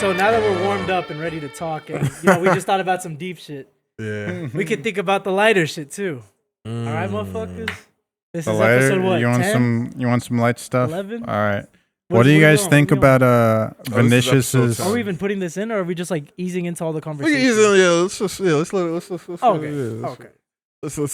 So now that we're warmed up and ready to talk, and we just thought about some deep shit. Yeah. We could think about the lighter shit too. All right, motherfuckers. This The is lighter? episode what? You want 10? you want some light stuff? 11? All right. What do you guys think about Vinicius's? Are we even putting this in, or are we just like easing into all the We conversation? can easily, let's Okay. okay. Let's All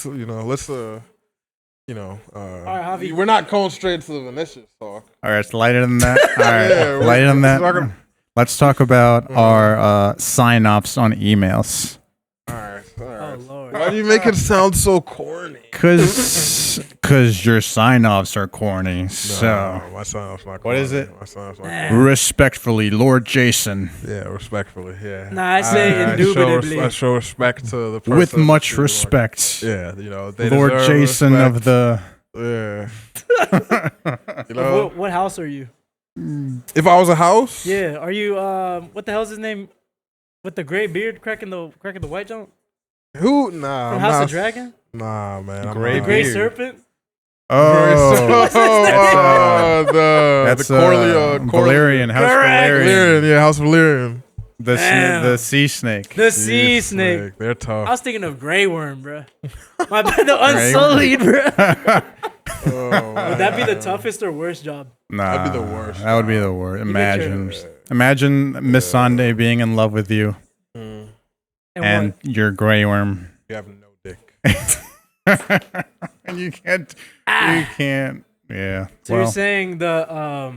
right, Javi. we're not going straight to the Vinicius talk. All right, it's lighter than that. All right, Yeah, lighter than that. talking- Let's talk about our sign-offs on emails. All right. Oh Lord. Why do you make it sound so corny? Cause your sign-offs are corny. So No, my sign-off's not What corny. is it? My sign-off's not Nah. corny. respectfully, Lord Jason, Yeah, respectfully, yeah. Nah, I say indubitably. I show respect to the person. with much who, like, respect, yeah, they Lord deserve Jason respect. of the. Yeah. What house are you? If I was a house, Yeah, are you? What the hell's his name? With the gray beard, cracking the white jump who? Nah, from I'm House not, of Dragon. Nah, man. I'm Gray not. Gray beard. serpent. Oh, that's the Corleone, Valerian, House Correct. Valerian, Valerian, yeah, House Valerian. Damn. the sea snake. The sea snake. They're tough. I was thinking of Grey Worm, bro. My bad, the Unsullied, bro. Would that be the toughest or worst job? Nah, That'd be the worst. That would be the worst. Imagine, Yeah. imagine Miss Sunday being in love with you Mm. and what? your gray worm, You have no dick. and you can't. You can't. Yeah. So you're saying the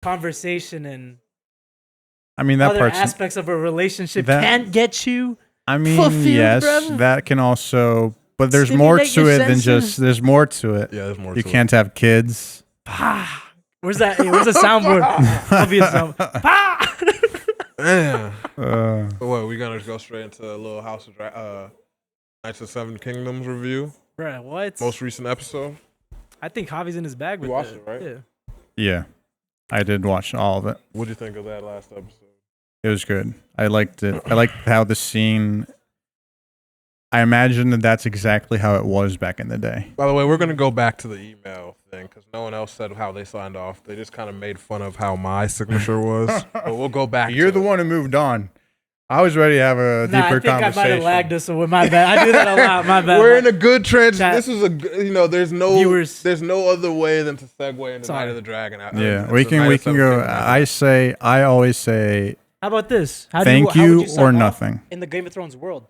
conversation and I mean that other part's. aspects of a relationship that- can't get you. I mean, fulfilled, yes, brother. that can also. But there's more Stimulate to your it than senses. just. There's more to it. Yeah, there's more. You to can't have kids. Where's that? Hey, where's the soundboard? I'll be a sound. It. Yeah. Uh, What? We gonna go straight into a little House of Knights of Seven Kingdoms review. Bruh, what? Most recent episode. I think Javi's in his bag with watched that. it, right? Yeah. yeah, I did watch all of it. What do you think of that last episode? It was good. I liked it. I liked how the scene. I imagine that that's exactly how it was back in the day. By the way, we're gonna go back to the email thing because no one else said how they signed off. They just kind of made fun of how my signature was. But we'll go back. You're to the one who moved on. I was ready to have a Nah, I deeper think I might conversation. have lagged us with my bad. I do that a lot. My bad. We're in a good transition. Chat. This is there's no Viewers. there's no other way than to segue into Sorry. Night of the Dragon. Yeah, we can go. I always say How about this? How thank how would you sign or off nothing. in the Game of Thrones world?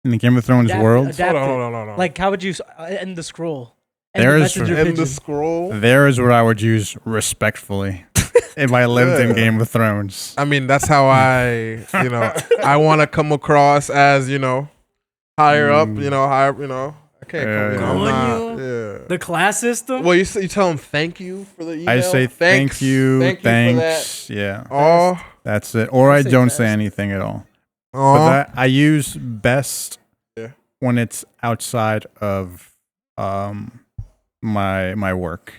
In the Game of Thrones Adapt- world, adapt Hold it. on, hold on. Like, how would you end the scroll? End the There's- messenger And pigeon. the scroll. there is what I would use respectfully if I lived in Yeah. Game of Thrones. I mean, that's how I want to come across as higher up. I can't. Yeah, come, yeah. I'm not- yeah. The class system? Well, you tell them thank you for the email. I say thanks, thank you, for that. thanks. Yeah, Oh, that's it. Or I I say don't best. say anything at all. But oh. that I use best Yeah. when it's outside of my work.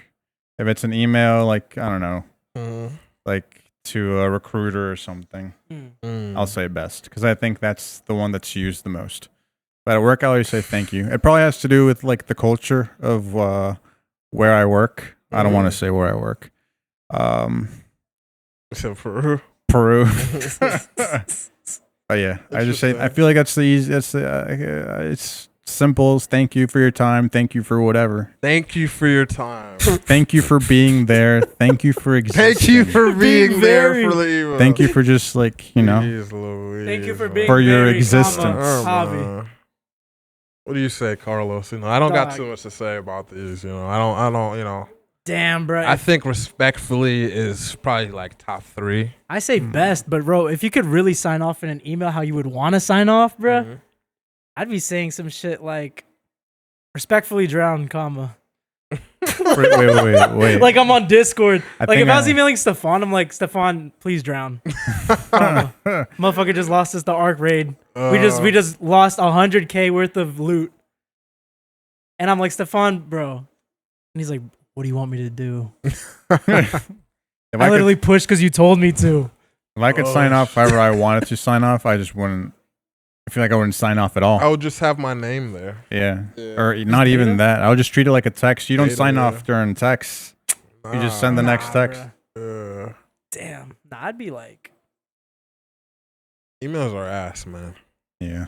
If it's an email, like I don't know, like to a recruiter or something, I'll say best because I think that's the one that's used the most. But at work, I always say thank you. It probably has to do with like the culture of where I work. I don't want to say where I work. So for Peru. But yeah, I just say I Interesting. feel like that's the easy. That's the it's simple. Thank you for your time. Thank you for whatever. thank you for your time. Thank you for being there. Thank you for existing. Thank you for being there very- for the email. Thank you for just like Jeez Louise, Thank you for man. being For your very, existence. Javi. What do you say, Carlos? I don't got Dog. too much to say about these. I don't. Damn, bro. I think respectfully is probably like top 3. I say best, but bro, if you could really sign off in an email how you would want to sign off, bro, Mhm. I'd be saying some shit like respectfully drown, comma. wait. Like I'm on Discord. I Like think if I was I- emailing Stefan, I'm like, Stefan, please drown. Comma. Motherfucker just lost us the Ark raid. We just lost 100K worth of loot. And I'm like, Stefan, bro. And he's like, what do you want me to do? If I literally pushed because you told me to. if I could sign off however I wanted to sign off, I just wouldn't. I feel like I wouldn't sign off at all. I would just have my name there. Yeah. Yeah. Or not even data? that. I would just treat it like a text. You don't Data, sign yeah. off during text. You just send the next Nah, text. bruh. Yeah. Damn. Nah, I'd be like, Emails are ass, man. Yeah.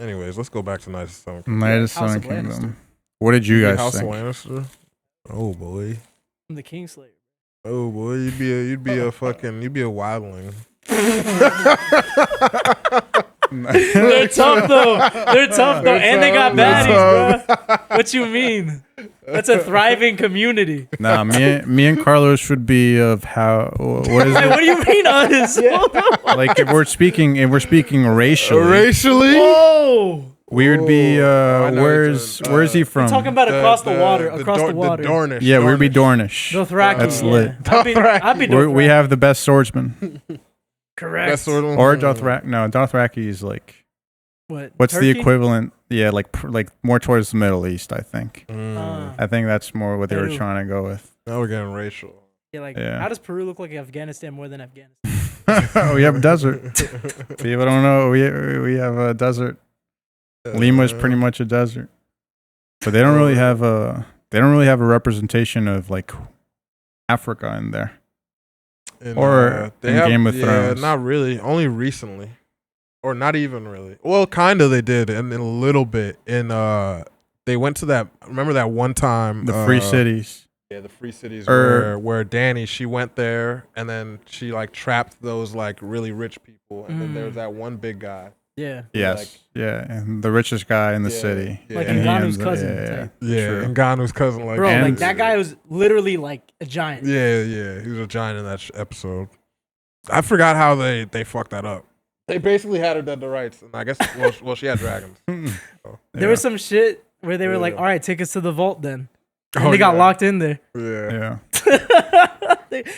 Anyways, let's go back to Knights of the Seven Knight of the House Seven of Lannister. Kingdom. What did you guys House think? of Lannister. Oh boy. I'm the Kingslayer. Oh boy, you'd be a wildling. They're tough though. And they got baddies, bro. What you mean? That's a thriving community. Nah, me and Carlos would be of how. What is Wait, it? what do you mean us? Like if we're speaking racially, Whoa! we would be. I know Where's he from? We're talking about across the water. Across the water. The Dornish. Yeah, we'd be Dornish. Dothraki. That's yeah. lit. I'd be Dothraki. We have the best swordsman. Correct. That's sort of Or Dothraki. No, Dothraki is like. What's Turkey? the equivalent? Yeah, like more towards the Middle East, I think. I think that's more what they were Peru. trying to go with. Now we're getting racial. Yeah. How does Peru look like Afghanistan more than Afghanistan? Oh, we have a desert. People don't know we have a desert. Lima's pretty much a desert, but they don't really have a representation of like Africa in there. Or in Game of Thrones. Not really. Only recently, or not even really. Well, kind of they did, and a little bit. In they went to that. Remember that one time The Free Cities. Yeah, the Free Cities where Dany, she went there and then she like trapped those like really rich people, and then there's that one big guy. Yeah. Yes. And the richest guy in the city. Yeah. Like And he Ngannou's ends up- cousin. Yeah. True. And Ngannou's cousin, like, Bro, And- like that guy was literally like a giant. yeah, he was a giant in that episode. I forgot how they fucked that up. They basically had her dead to rights, and I guess well she had dragons. So. There was some shit where they were like, "All right, take us to the vault then." And Oh, they got yeah. locked in there. Yeah,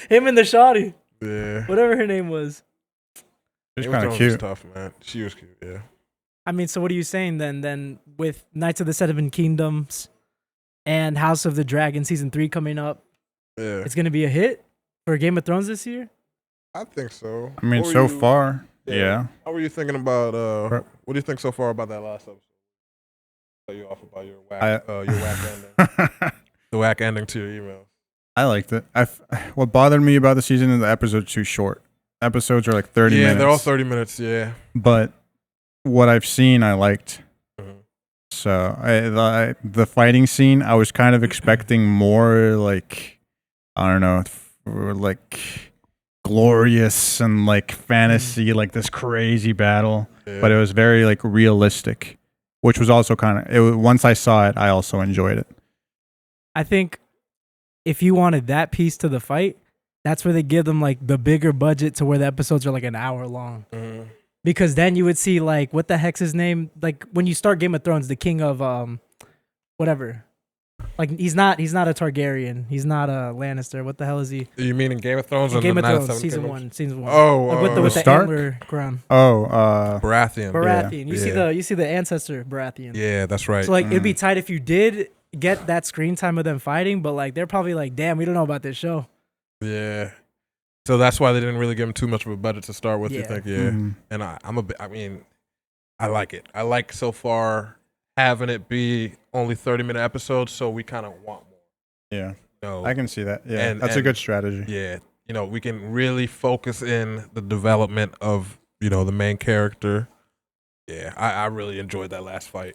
Him and the shawty, yeah. whatever her name was. She's Game of kind of Thrones cute. was tough, man. She was cute. Yeah. I mean, so what are you saying then? Then with Knights of the Seven Kingdoms and House of the Dragon season 3 coming up, Yeah, it's gonna be a hit for Game of Thrones this year. I think so. I mean, What so were you- far, yeah. How were you thinking about? Right. What do you think so far about that last episode? Tell you off about your whack ending. The whack ending to your email. I liked it. What bothered me about the season is the episode's too short. Episodes are like 30 minutes. Yeah, they're all 30 minutes. Yeah. But what I've seen, I liked. Mhm. So the fighting scene, I was kind of expecting more like, I don't know, like glorious and like fantasy, like this crazy battle. Yeah. But it was very like realistic, which was also kind of, once I saw it, I also enjoyed it. I think if you wanted that piece to the fight, that's where they give them like the bigger budget to where the episodes are like an hour long. Mhm. Because then you would see like what the heck's his name? Like when you start Game of Thrones, the king of whatever. Like he's not a Targaryen. He's not a Lannister. What the hell is he? You mean in Game of Thrones? or Game the of Knights Thrones, Seven season Kingdoms? 1. Oh, Like with the Stark? antler crown. Oh, Baratheon. Baratheon. Yeah. You see the ancestor Baratheon. Yeah, that's right. So like it'd be tight if you did get that screen time of them fighting, but like they're probably like, damn, we don't know about this show. Yeah. So that's why they didn't really give him too much of a budget to start with. You Yeah. think? Yeah. mhm. And I mean, I like it. I like so far having it be only 30-minute episodes, so we kind of want more. Yeah, You know? I can see that. Yeah, And- that's a and- good strategy. Yeah, we can really focus in the development of the main character. Yeah, I really enjoyed that last fight.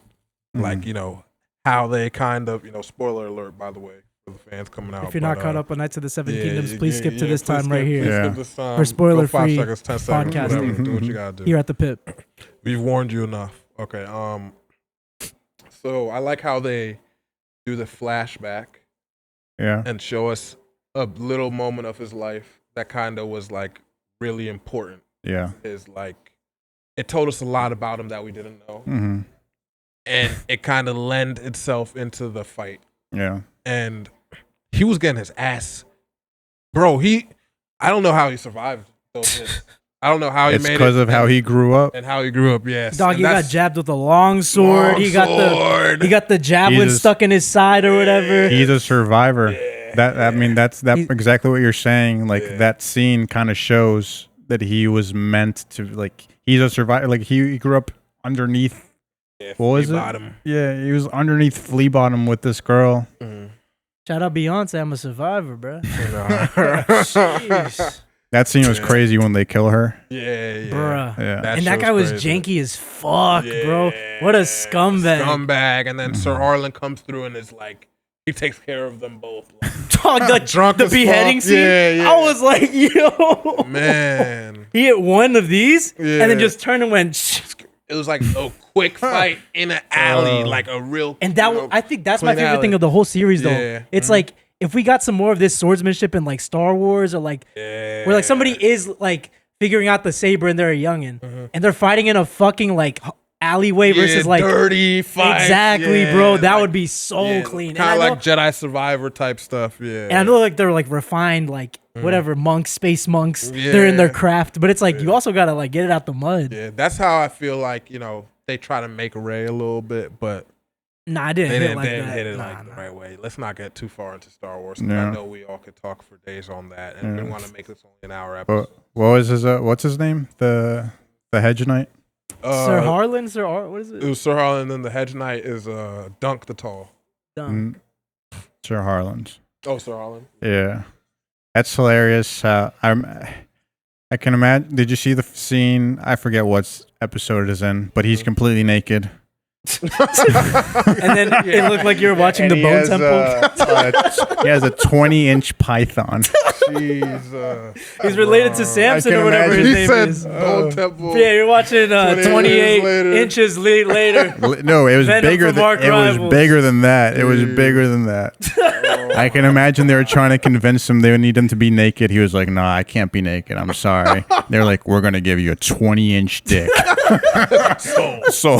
Mhm. Like how they kind of spoiler alert, by the way, for the fans coming out. If you're not caught up on Knights of the Seven Kingdoms, yeah, please skip to yeah, this please time right skip- here. please Yeah. skip this time. For spoiler-free Go 5 seconds, 10 seconds, whatever. podcasting. Do what you gotta do. Here at the Pip. We've warned you enough. Okay. So I like how they do the flashback Yeah, and show us a little moment of his life that kind of was like really important. yeah. Is like it told us a lot about him that we didn't know, Mm-hmm. and it kind of lend itself into the fight. Yeah. And he was getting his ass, bro. I don't know how he survived those hits. I don't know how he It's made it. because of how he grew up. and how he grew up. Yes, Dog, And he got that's- jabbed with a long sword. Long He got sword. the javelin He's a- stuck in his side or whatever. He's a survivor. Yeah. That's He's- exactly what you're saying. Like Yeah. that scene kind of shows that he was meant to. Like he's a survivor. Like he grew up underneath. Yeah, What was flea it? bottom. Yeah, he was underneath Flea Bottom with this girl. Mhm. Shout out Beyonce, I'm a survivor, bro. You know. Jeez. That scene was crazy when they kill her. Yeah. Bruh. Yeah. And that guy was janky as fuck, bro. What a scumbag. Scumbag. And then Sir Harlan comes through and is like, he takes care of them both. Dog, Drunk the as beheading fuck. scene. Yeah. I was like, yo. Man. He hit one of these and then Yeah. just turned and went, shh. It was like a quick fight in an alley, like a real. And that I think that's my clean favorite alley. thing of the whole series, though. Yeah. It's like if we got some more of this swordsmanship in like Star Wars, or like where like somebody is like figuring out the saber and they're a youngin, and they're fighting in a fucking like alleyway versus like dirty fight. Exactly, bro. That would be so clean. Kind of like Jedi Survivor type stuff. Yeah. And I know like they're like refined, like whatever monks, space monks. They're in their craft, but it's like you also gotta like get it out the mud. Yeah, that's how I feel like they try to make Rey a little bit, but Nah, I didn't they hit didn't, like they didn't that. hit it Nah, like the nah. right way. Let's not get too far into Star Wars. 'Cause Yeah. I know we all could talk for days on that, and we don't want to make this only an hour But episode. what was his? What's his name? The Hedge Knight. Sir Harlan, what is It it? was Sir Harlan, and then the Hedge Knight is Dunk the Tall. Dumb. Sir Harlan's. Oh, Sir Harlan. Yeah, that's hilarious. I can imagine. Did you see the scene? I forget what episode it is in, but he's completely naked. And then it looked like you were watching the Bone Temple. He has a 20-inch python. Jesus. He's related to Samson can or whatever imagine. his He name said is. Bone Temple. Yeah, you're watching 28 years later. inches later. No, it was Venom bigger. from Arch Rivals. It was bigger than that. It was bigger than that. I can imagine they were trying to convince him they would need him to be naked. He was like, "No, I can't be naked. I'm sorry." They're like, "We're gonna give you a 20-inch dick." So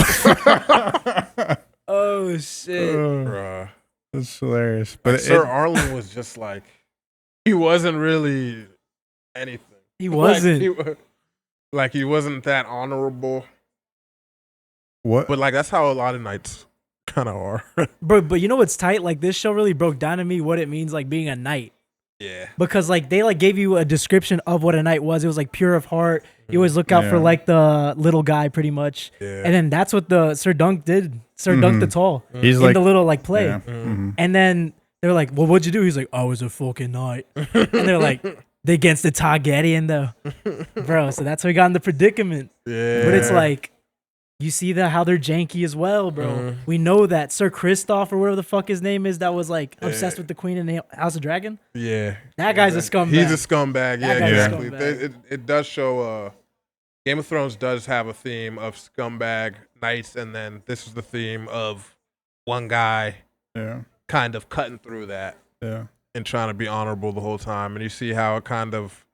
Oh shit! Bruh. that's hilarious. But But Sir Harlan was just like, he wasn't really anything. He wasn't. He wasn't that honorable. what? But like that's how a lot of knights kind of are. Bro, but you know what's tight? Like this show really broke down to me what it means like being a knight. Yeah. Because like they like gave you a description of what a knight was. It was like pure of heart. You always look out for like the little guy pretty much. Yeah. And then that's what the Sir Dunk did. Sir Dunk the Tall. He's in like the little like play. yeah. Mhm. And then they're like, well, what'd you do? He's like, I was a fucking knight. And they're like, they against the Targaryen though. Bro, so that's how he got in the predicament. Yeah. But it's like, you see how they're janky as well, bro. We know that Sir Kristoff or whatever the fuck his name is that was like obsessed with the Queen in the House of Dragon. Yeah. That guy's a scumbag. He's a scumbag. Yeah, That guy's a exactly. scumbag. It does show. Game of Thrones does have a theme of scumbag knights, and then this is the theme of one guy Yeah. kind of cutting through that Yeah. and trying to be honorable the whole time. And you see how it kind of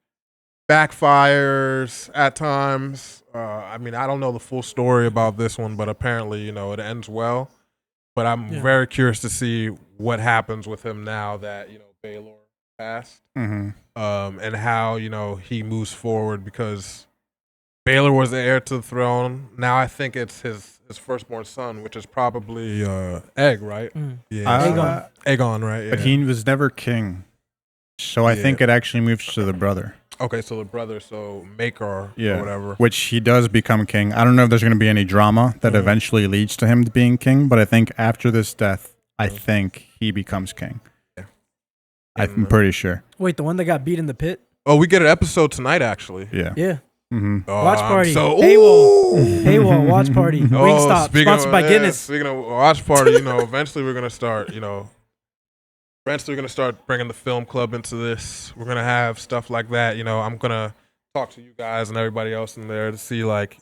backfires at times. I mean, I don't know the full story about this one, but apparently, it ends well. But I'm very curious to see what happens with him now that, Baelor passed. Mm-hmm. And how, he moves forward, because Baelor was the heir to the throne. Now I think it's his firstborn son, which is probably Egg, right? Yeah, Aegon, right? Yeah. But he was never king, so I think it actually moves to the brother. Okay, so the brother, so Maekar or whatever. Which he does become king. I don't know if there's going to be any drama that eventually leads to him being king, but I think after this death, I think he becomes king. Yeah. I'm pretty sure. Wait, the one that got beat in the pit? Oh, we get an episode tonight, actually. Yeah. Yeah. Mm-hmm. Oh, Watch party. Paywall. Paywall, watch party. Wingstop, sponsored by Guinness. Speaking of watch party, eventually we're going to start, eventually we're going to start bringing the film club into this. We're going to have stuff like that. I'm going to talk to you guys and everybody else in there to see, like,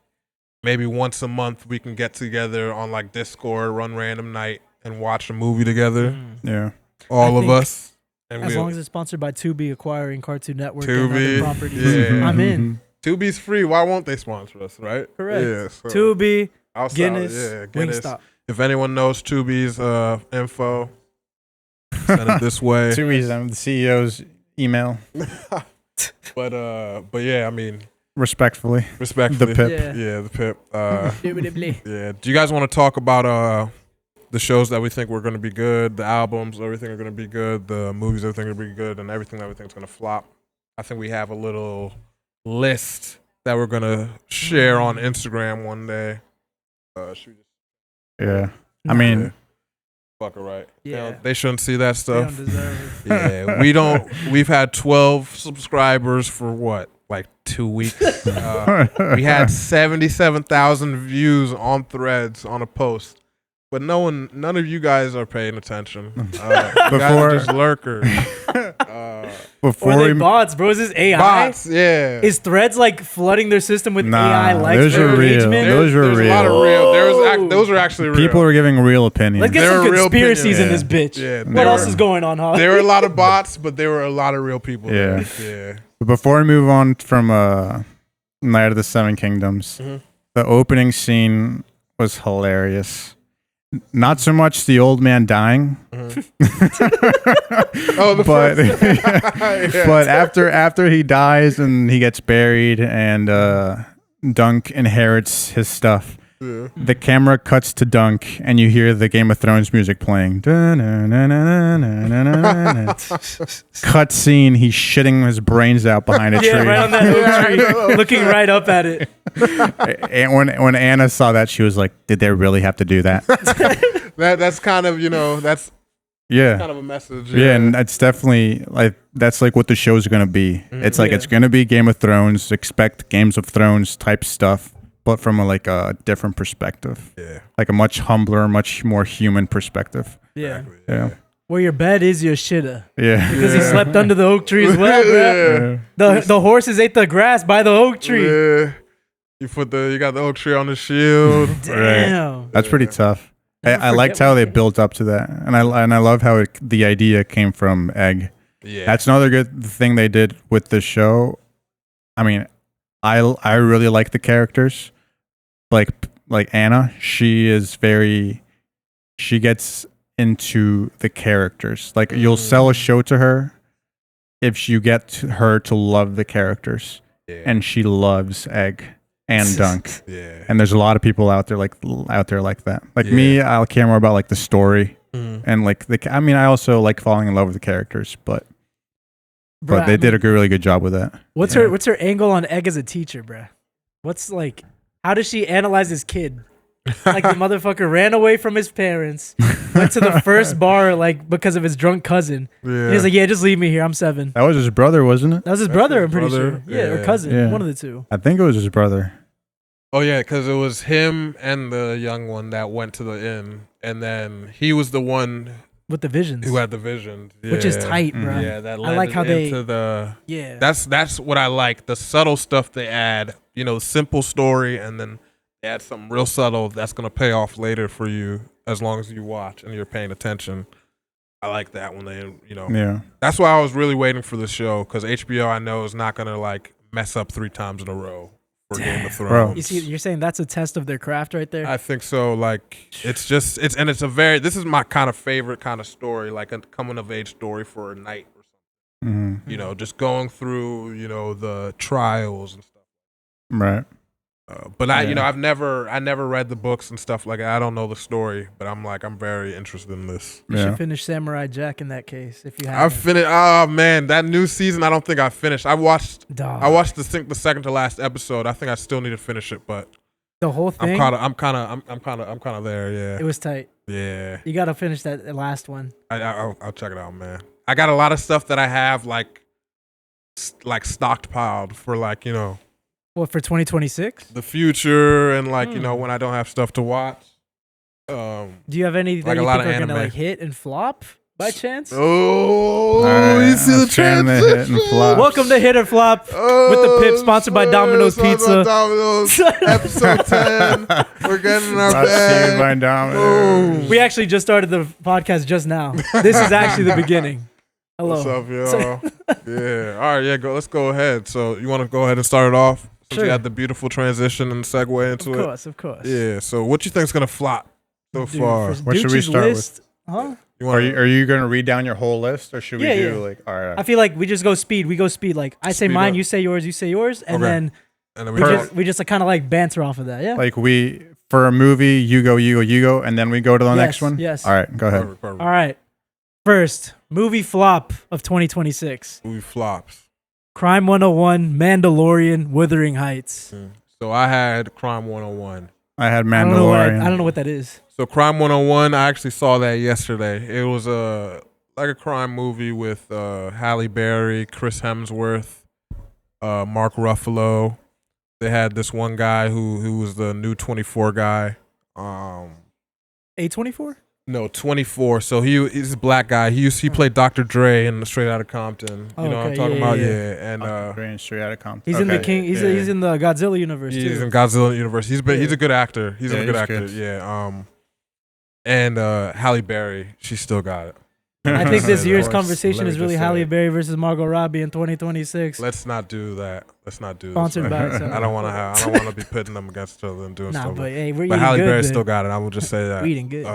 maybe once a month we can get together on, like, Discord, run random night, and watch a movie together. Yeah. All of us. And As long as it's sponsored by Tubi acquiring Cartoon Network Tubi, and other properties, yeah. I'm in. Tubi's free. Why won't they sponsor us, right? Correct. Yeah, so Tubi, outside, Guinness, Guinness. Wingstop. If anyone knows Tubi's info, send it this way. Tubi's the CEO's email. But yeah, I mean, Respectfully. respectfully, The PIP. Yeah, the PIP. Indubitably. Yeah. Do you guys want to talk about the shows that we think were going to be good, the albums, everything are going to be good, the movies, everything are going to be good, and everything's going to flop? I think we have a little list that we're going to share on Instagram one day. Yeah. I mean, Fucker, right? Yeah. They shouldn't see that They stuff. don't deserve it. Yeah, we don't. We've had 12 subscribers for what, like 2 weeks. We had 77,000 views on Threads on a post, but none of you guys are paying attention. You guys are just lurkers. Or they bots, bro. Is this AI? Bots, yeah. Is Threads like flooding their system with AI likes those for are real. engagement? Those are There's real. a lot of real. Those are actually real. People are giving real opinions. Let's get There some are real conspiracies in opinions. this bitch. Yeah, What there else were- is going on, Hog? There were a lot of bots, but there were a lot of real people. Yeah. Yeah. But before we move on from Night of the Seven Kingdoms, the opening scene was hilarious. Not so much the old man dying, but but after he dies and he gets buried and Dunk inherits his stuff. Yeah. The camera cuts to Dunk and you hear the Game of Thrones music playing. Cut scene, he's shitting his brains out behind a tree. Yeah, right on that oak tree, looking right up at it. And when Anna saw that, she was like, "Did they really have to do that?" That's kind of, that's Yeah, kind of a message. yeah, and that's definitely like that's like what the show's gonna be. It's like Yeah. it's gonna be Game of Thrones. Expect Games of Thrones type stuff, but from a different perspective, Yeah. like a much humbler, much more human perspective. Yeah. Yeah, Where your bed is, your shitter. yeah, Because he slept under the oak tree as well, bro. Yeah. The horses ate the grass by the oak tree. Yeah. You got the oak tree on the shield. Damn. That's pretty tough. Never I liked forget how what they they- built up to that, and I love how the idea came from Egg. Yeah. That's another good thing they did with the show. I mean, I really like the characters. Like Anna, she gets into the characters. Like you'll sell a show to her if you get her to love the characters, and she loves Egg and Dunk. Yeah. And there's a lot of people out there like that. Like me, I'll care more about like the story and like I also like falling in love with the characters, but Bruh, they did a really good job with that. What's her angle on Egg as a teacher, bruh? What's like, how does she analyze his kid? Like the motherfucker ran away from his parents, went to the first bar like because of his drunk cousin. Yeah. And he's like, yeah, just leave me here. I'm 7. That was his brother, wasn't it? That was his brother, I'm pretty brother. sure. Yeah, or Yeah. cousin. Yeah. One of the two. I think it was his brother. Oh yeah, because it was him and the young one that went to the inn, and then he was the one With the visions. who had the vision, Which is tight, bro. Yeah, that I like how they. into the. Yeah. That's what I like. The subtle stuff they add, simple story, and then they add something real subtle that's gonna pay off later for you as long as you watch and you're paying attention. I like that when they, Yeah. That's why I was really waiting for the show, because HBO I know is not gonna like mess up 3 times in a row for Game of Thrones. Bro. You see, you're saying that's a test of their craft right there? I think so. Like it's this is my kind of favorite kind of story, like a coming of age story for a knight or something. Mm-hmm. Just going through, the trials and stuff. Right. But I never read the books and stuff like that. I don't know the story, but I'm very interested in this. You Yeah. should finish Samurai Jack in that case if you I have. finished. Oh man, that new season. I don't think I finished. I watched the second to last episode. I think I still need to finish it, but The whole thing. I'm kind of there. Yeah. It was tight. Yeah. You gotta finish that last one. I'll check it out, man. I got a lot of stuff that I have like stockpiled for What, for 2026? the future and when I don't have stuff to watch. Do you have any that Like a you lot think of are gonna anime. like hit and flop by chance? Oh, Alright, you see I'm the trying to hit and transition? flop. Welcome to Hit or Flop with the Pip, sponsored by Domino's Pizza. Domino's, episode 10. We're getting in our Brought to you by bag. Domino's. We actually just started the podcast just now. This is actually the beginning. Hello. What's up, y'all? Yeah. All right, yeah, let's go ahead. So you want to go ahead and start it off? Since Sure. you had the beautiful transition and segue into Of course. it. Yeah. So what you think's gonna flop so Dude, far? for What should we Ducci's start with? list, Huh? You Are you going to read down your whole list, or should we Yeah, do yeah. like all right? I feel like we just go speed. We go speed. Like I say Speed mine, up. you say yours, and Okay. then and then we we just we just kind of like banter off of that. Yeah. Like for a movie, you go, and then we go to the next Yes, one. yes. All right, go ahead. Perfect. All right. First, movie flop of 2026. Movie flops. Crime 101, Mandalorian, Wuthering Heights. So I had Crime 101. I had I don't know Mandalorian. I don't know what that is. So Crime 101, I actually saw that yesterday. It was like a crime movie with Halle Berry, Chris Hemsworth, Mark Ruffalo. They had this one guy who was the new 24 guy. A24? No, 24. So he's a black guy. He played Dr. Dre in Straight Outta Compton. You know what I'm talking about? Yeah. And Dre and Straight Outta Compton. He's in the King. He's in the Godzilla universe too. He's in Godzilla universe. He's a good actor. He's a good actor. Good. Yeah. And Halle Berry, she still got it. I think this year's Let conversation me is really just say Halle it. Berry versus Margot Robbie in 2026. Let's not do that. Let's not do Sponsored this. by. So. I don't want to be pitting them against each other and doing Nah, stuff. but hey, we're But eating Halle good. Berry then. still got it. I will just say that. We're eating good.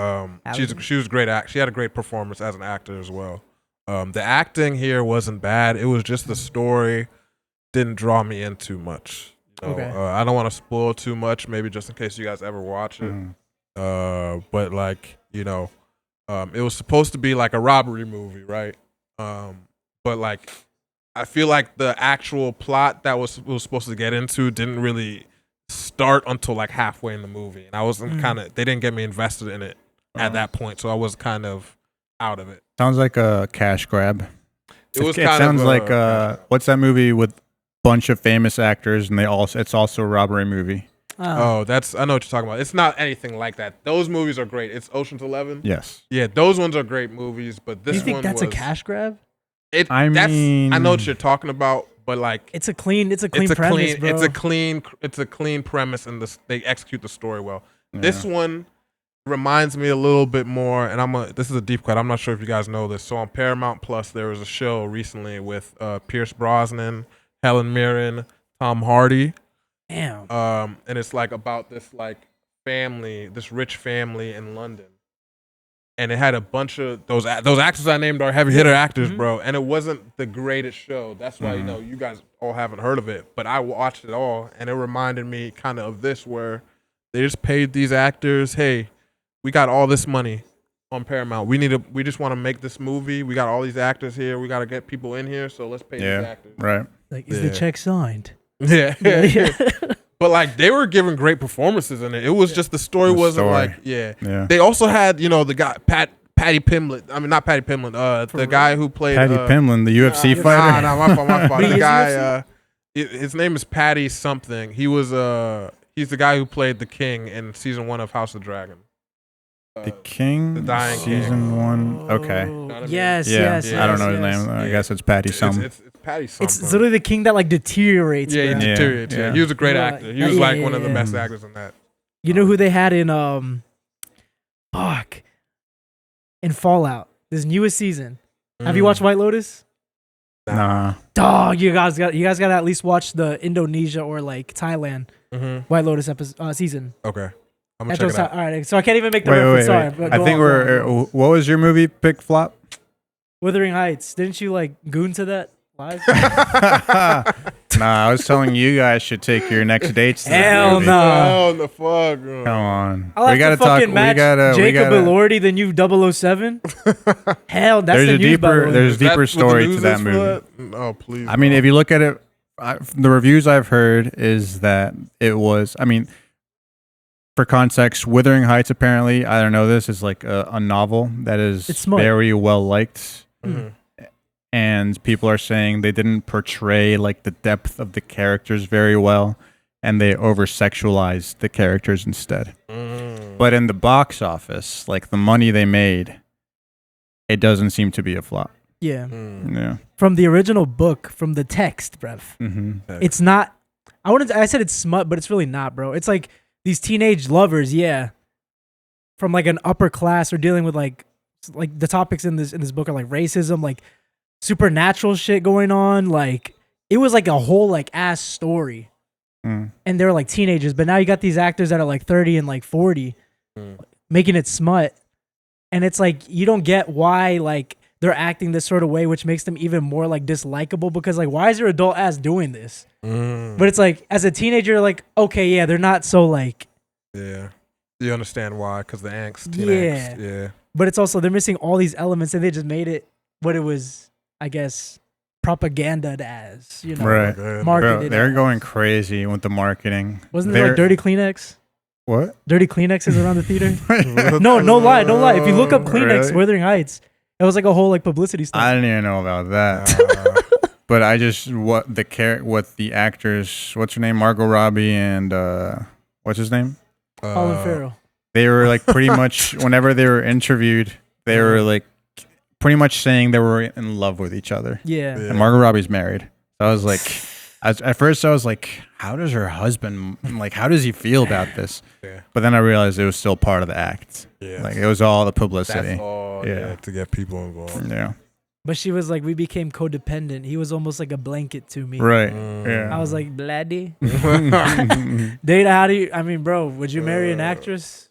She was great. She had a great performance as an actor as well. The acting here wasn't bad. It was just the story didn't draw me in too much. Okay. I don't want to spoil too much. Maybe just in case you guys ever watch it. But like it was supposed to be like a robbery movie, right? But like, I feel like the actual plot that was supposed to get into didn't really start until like halfway in the movie, and I wasn't they didn't get me invested in it at that point, so I was kind of out of it. Sounds like a cash grab. It sounds like what's that movie with bunch of famous actors and it's also a robbery movie. I know what you're talking about. It's not anything like that. Those movies are great. It's Ocean's 11. Yes. Yeah, those ones are great movies, but this you think one that's was, a cash grab? I know what you're talking about, but like It's a clean premise, bro. It's a clean premise, and they execute the story well. Yeah. This one reminds me a little bit more, and this is a deep cut. I'm not sure if you guys know this. So on Paramount Plus, there was a show recently with Pierce Brosnan, Helen Mirren, Tom Hardy. Damn. And it's like about this like family, this rich family in London. And it had a bunch of those actors I named are heavy hitter actors, bro. And it wasn't the greatest show. That's why you guys all haven't heard of it. But I watched it all, and it reminded me kind of this, where they just paid these actors. Hey, we got all this money on Paramount. We just want to make this movie. We got all these actors here. We got to get people in here. So let's pay these actors. Right. Like, is the check signed? Yeah. But like they were giving great performances in it. It was just the story wasn't like They also had the guy Patty Pimblett. I mean not Patty Pimblett. The guy who played Patty Pimblett, the UFC fighter. My fault. The guy. His name is Patty something. He was he's the guy who played the king in season 1 of House of Dragon. The King, the Dying season King. 1. Okay. Yes. I don't know his name. I guess it's Patty something. It's Patty something. It's literally the king that like deteriorates. Yeah, bro. he deteriorates. Yeah. He was a great actor. He was like one of the best actors in that. You know who they had in in Fallout, this newest season. Have you watched White Lotus? Nah. Dog, you guys got to at least watch the Indonesia or like Thailand White Lotus season. Okay. I'm gonna check it out. All right, so I can't even make the reference. Sorry, but I think what was your movie pick flop? Wuthering Heights. Didn't you like goon to that live? Nah, I was telling you guys should take your next dates. To Hell no. Hell the fuck. Come on. We gotta talk. Match Jacob Elordi, the new 007. Hell, that's there's the news. There's a deeper story to that movie. Oh please. I mean, if you look at it, the reviews I've heard is that it was. I mean, for context, Wuthering Heights apparently, I don't know this, is like a novel that is very well liked. And people are saying they didn't portray like the depth of the characters very well, and they over-sexualized the characters instead. But in the box office, like the money they made, it doesn't seem to be a flop. Yeah. Yeah. From the original book, from the text, bruv. It's not. I said it's smut, but it's really not, bro. It's like these teenage lovers, from like an upper class, are dealing with like the topics in this book are like racism, like supernatural shit going on. Like it was like a whole like ass story, and they were like teenagers. But now you got these actors that are like 30 and like 40, making it smut, and it's like you don't get why like they're acting this sort of way, which makes them even more like dislikable. Because like, why is your adult ass doing this? But it's like as a teenager, like okay, yeah, they're not so like you understand why, because the angst. Angst. But it's also they're missing all these elements, and they just made it what it was, I guess, propagandaed as, right? Marketed. Bro, they're going crazy with the marketing. Wasn't it like Dirty Kleenex? What? Dirty Kleenexes around the theater. No lie. If you look up Kleenex, Really? Wuthering Heights, it was like a whole like publicity stuff. I didn't even know about that. But I just what the actors, what's her name, Margot Robbie and what's his name, Colin Farrell. they were like pretty much whenever they were interviewed, they were like pretty much saying they were in love with each other. Yeah. And Margot Robbie's married. So I was like, at first I was like, how does her husband, like, how does he feel about this? Yeah. But then I realized it was still part of the act. Yeah. Like it was all the publicity. That's all. Yeah. To get people involved. Yeah. But she was like, we became codependent. He was almost like a blanket to me. Right. Yeah. I was like, bloody. Data, how do you? I mean, bro, would you marry an actress?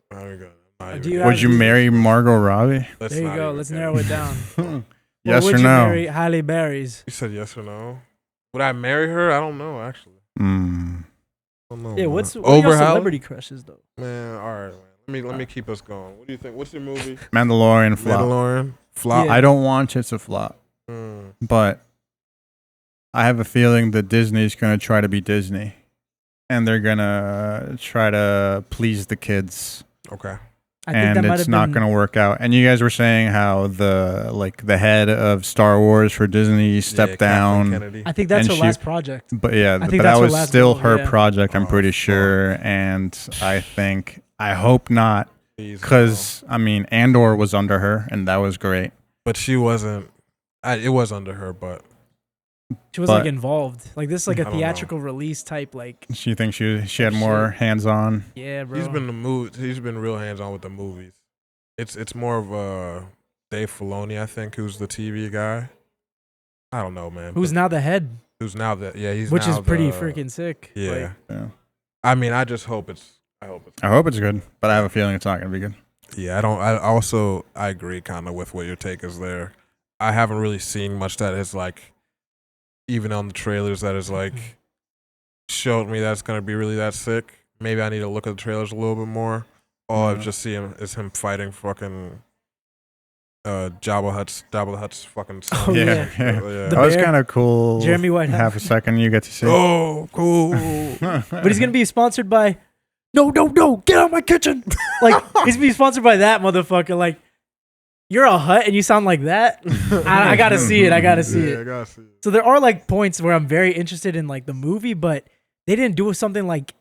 Would you marry Margot Robbie? There you go. Let's narrow it down. Yes would or you no? marry Halle Berry's? You said yes or no. Would I marry her? I don't know actually. I don't know. Yeah. Man. What are your celebrity crushes though? Man, all right, man. Let me keep us going. What do you think? What's your movie? Mandalorian flop. Mandalorian flop. Yeah. I don't want it to flop, but I have a feeling that Disney's going to try to be Disney, and they're going to try to please the kids. Okay. And it's not going to work out. And you guys were saying how the head of Star Wars for Disney stepped down. I think that's her last project. But yeah, but that was still her project, I'm pretty sure. And I hope not, because I mean, Andor was under her, and that was great. But she wasn't. It was under her, but she was like involved. Like this, is like a theatrical release type. Like she thinks she had more hands on. Yeah, bro. He's been real hands on with the movies. It's more of Dave Filoni, I think, who's the TV guy. I don't know, man. Who's now the head? Who's now the he's which now is pretty freaking sick. Yeah. Yeah. I mean, I just hope it's. I hope it's good, but I have a feeling it's not going to be good. Yeah, I agree kind of with what your take is there. I haven't really seen much that is like, even on the trailers, that is like, showed me that's going to be really that sick. Maybe I need to look at the trailers a little bit more. All I've just seen is him fighting fucking Jabba Hutt's fucking son. Oh, yeah. That was kind of cool. Jeremy Whitehead. Half a second you get to see. Oh, cool. But he's going to be sponsored by, no, get out of my kitchen. Like, he's going to be sponsored by that motherfucker. Like, you're a Hutt and you sound like that? I got to see it. I got to see it. I got to see it. So there are like points where I'm very interested in like the movie, but they didn't do something like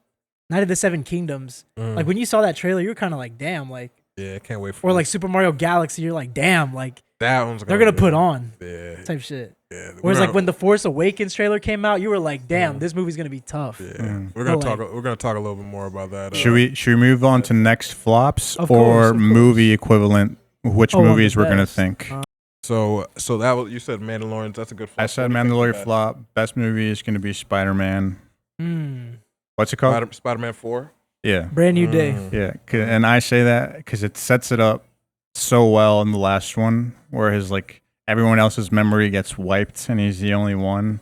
Night of the Seven Kingdoms. Like when you saw that trailer, you were kind of like, damn, like. Yeah, I can't wait for Or like Super Mario Galaxy, you're like, damn, like. That one's they're going to put on. Yeah. Type shit. Yeah. Whereas like when the Force Awakens trailer came out, you were like, damn, this movie's going to be tough. Yeah. We're going to talk a little bit more about that. Should we move on to next flops or movie equivalent? Which movies we're gonna think? So that was, you said Mandalorian. That's a good flop. I said Mandalorian flop. Best movie is gonna be Spider-Man. What's it called? Spider-Man 4. Yeah. Brand New Day. Yeah, and I say that because it sets it up so well in the last one, where his like everyone else's memory gets wiped and he's the only one.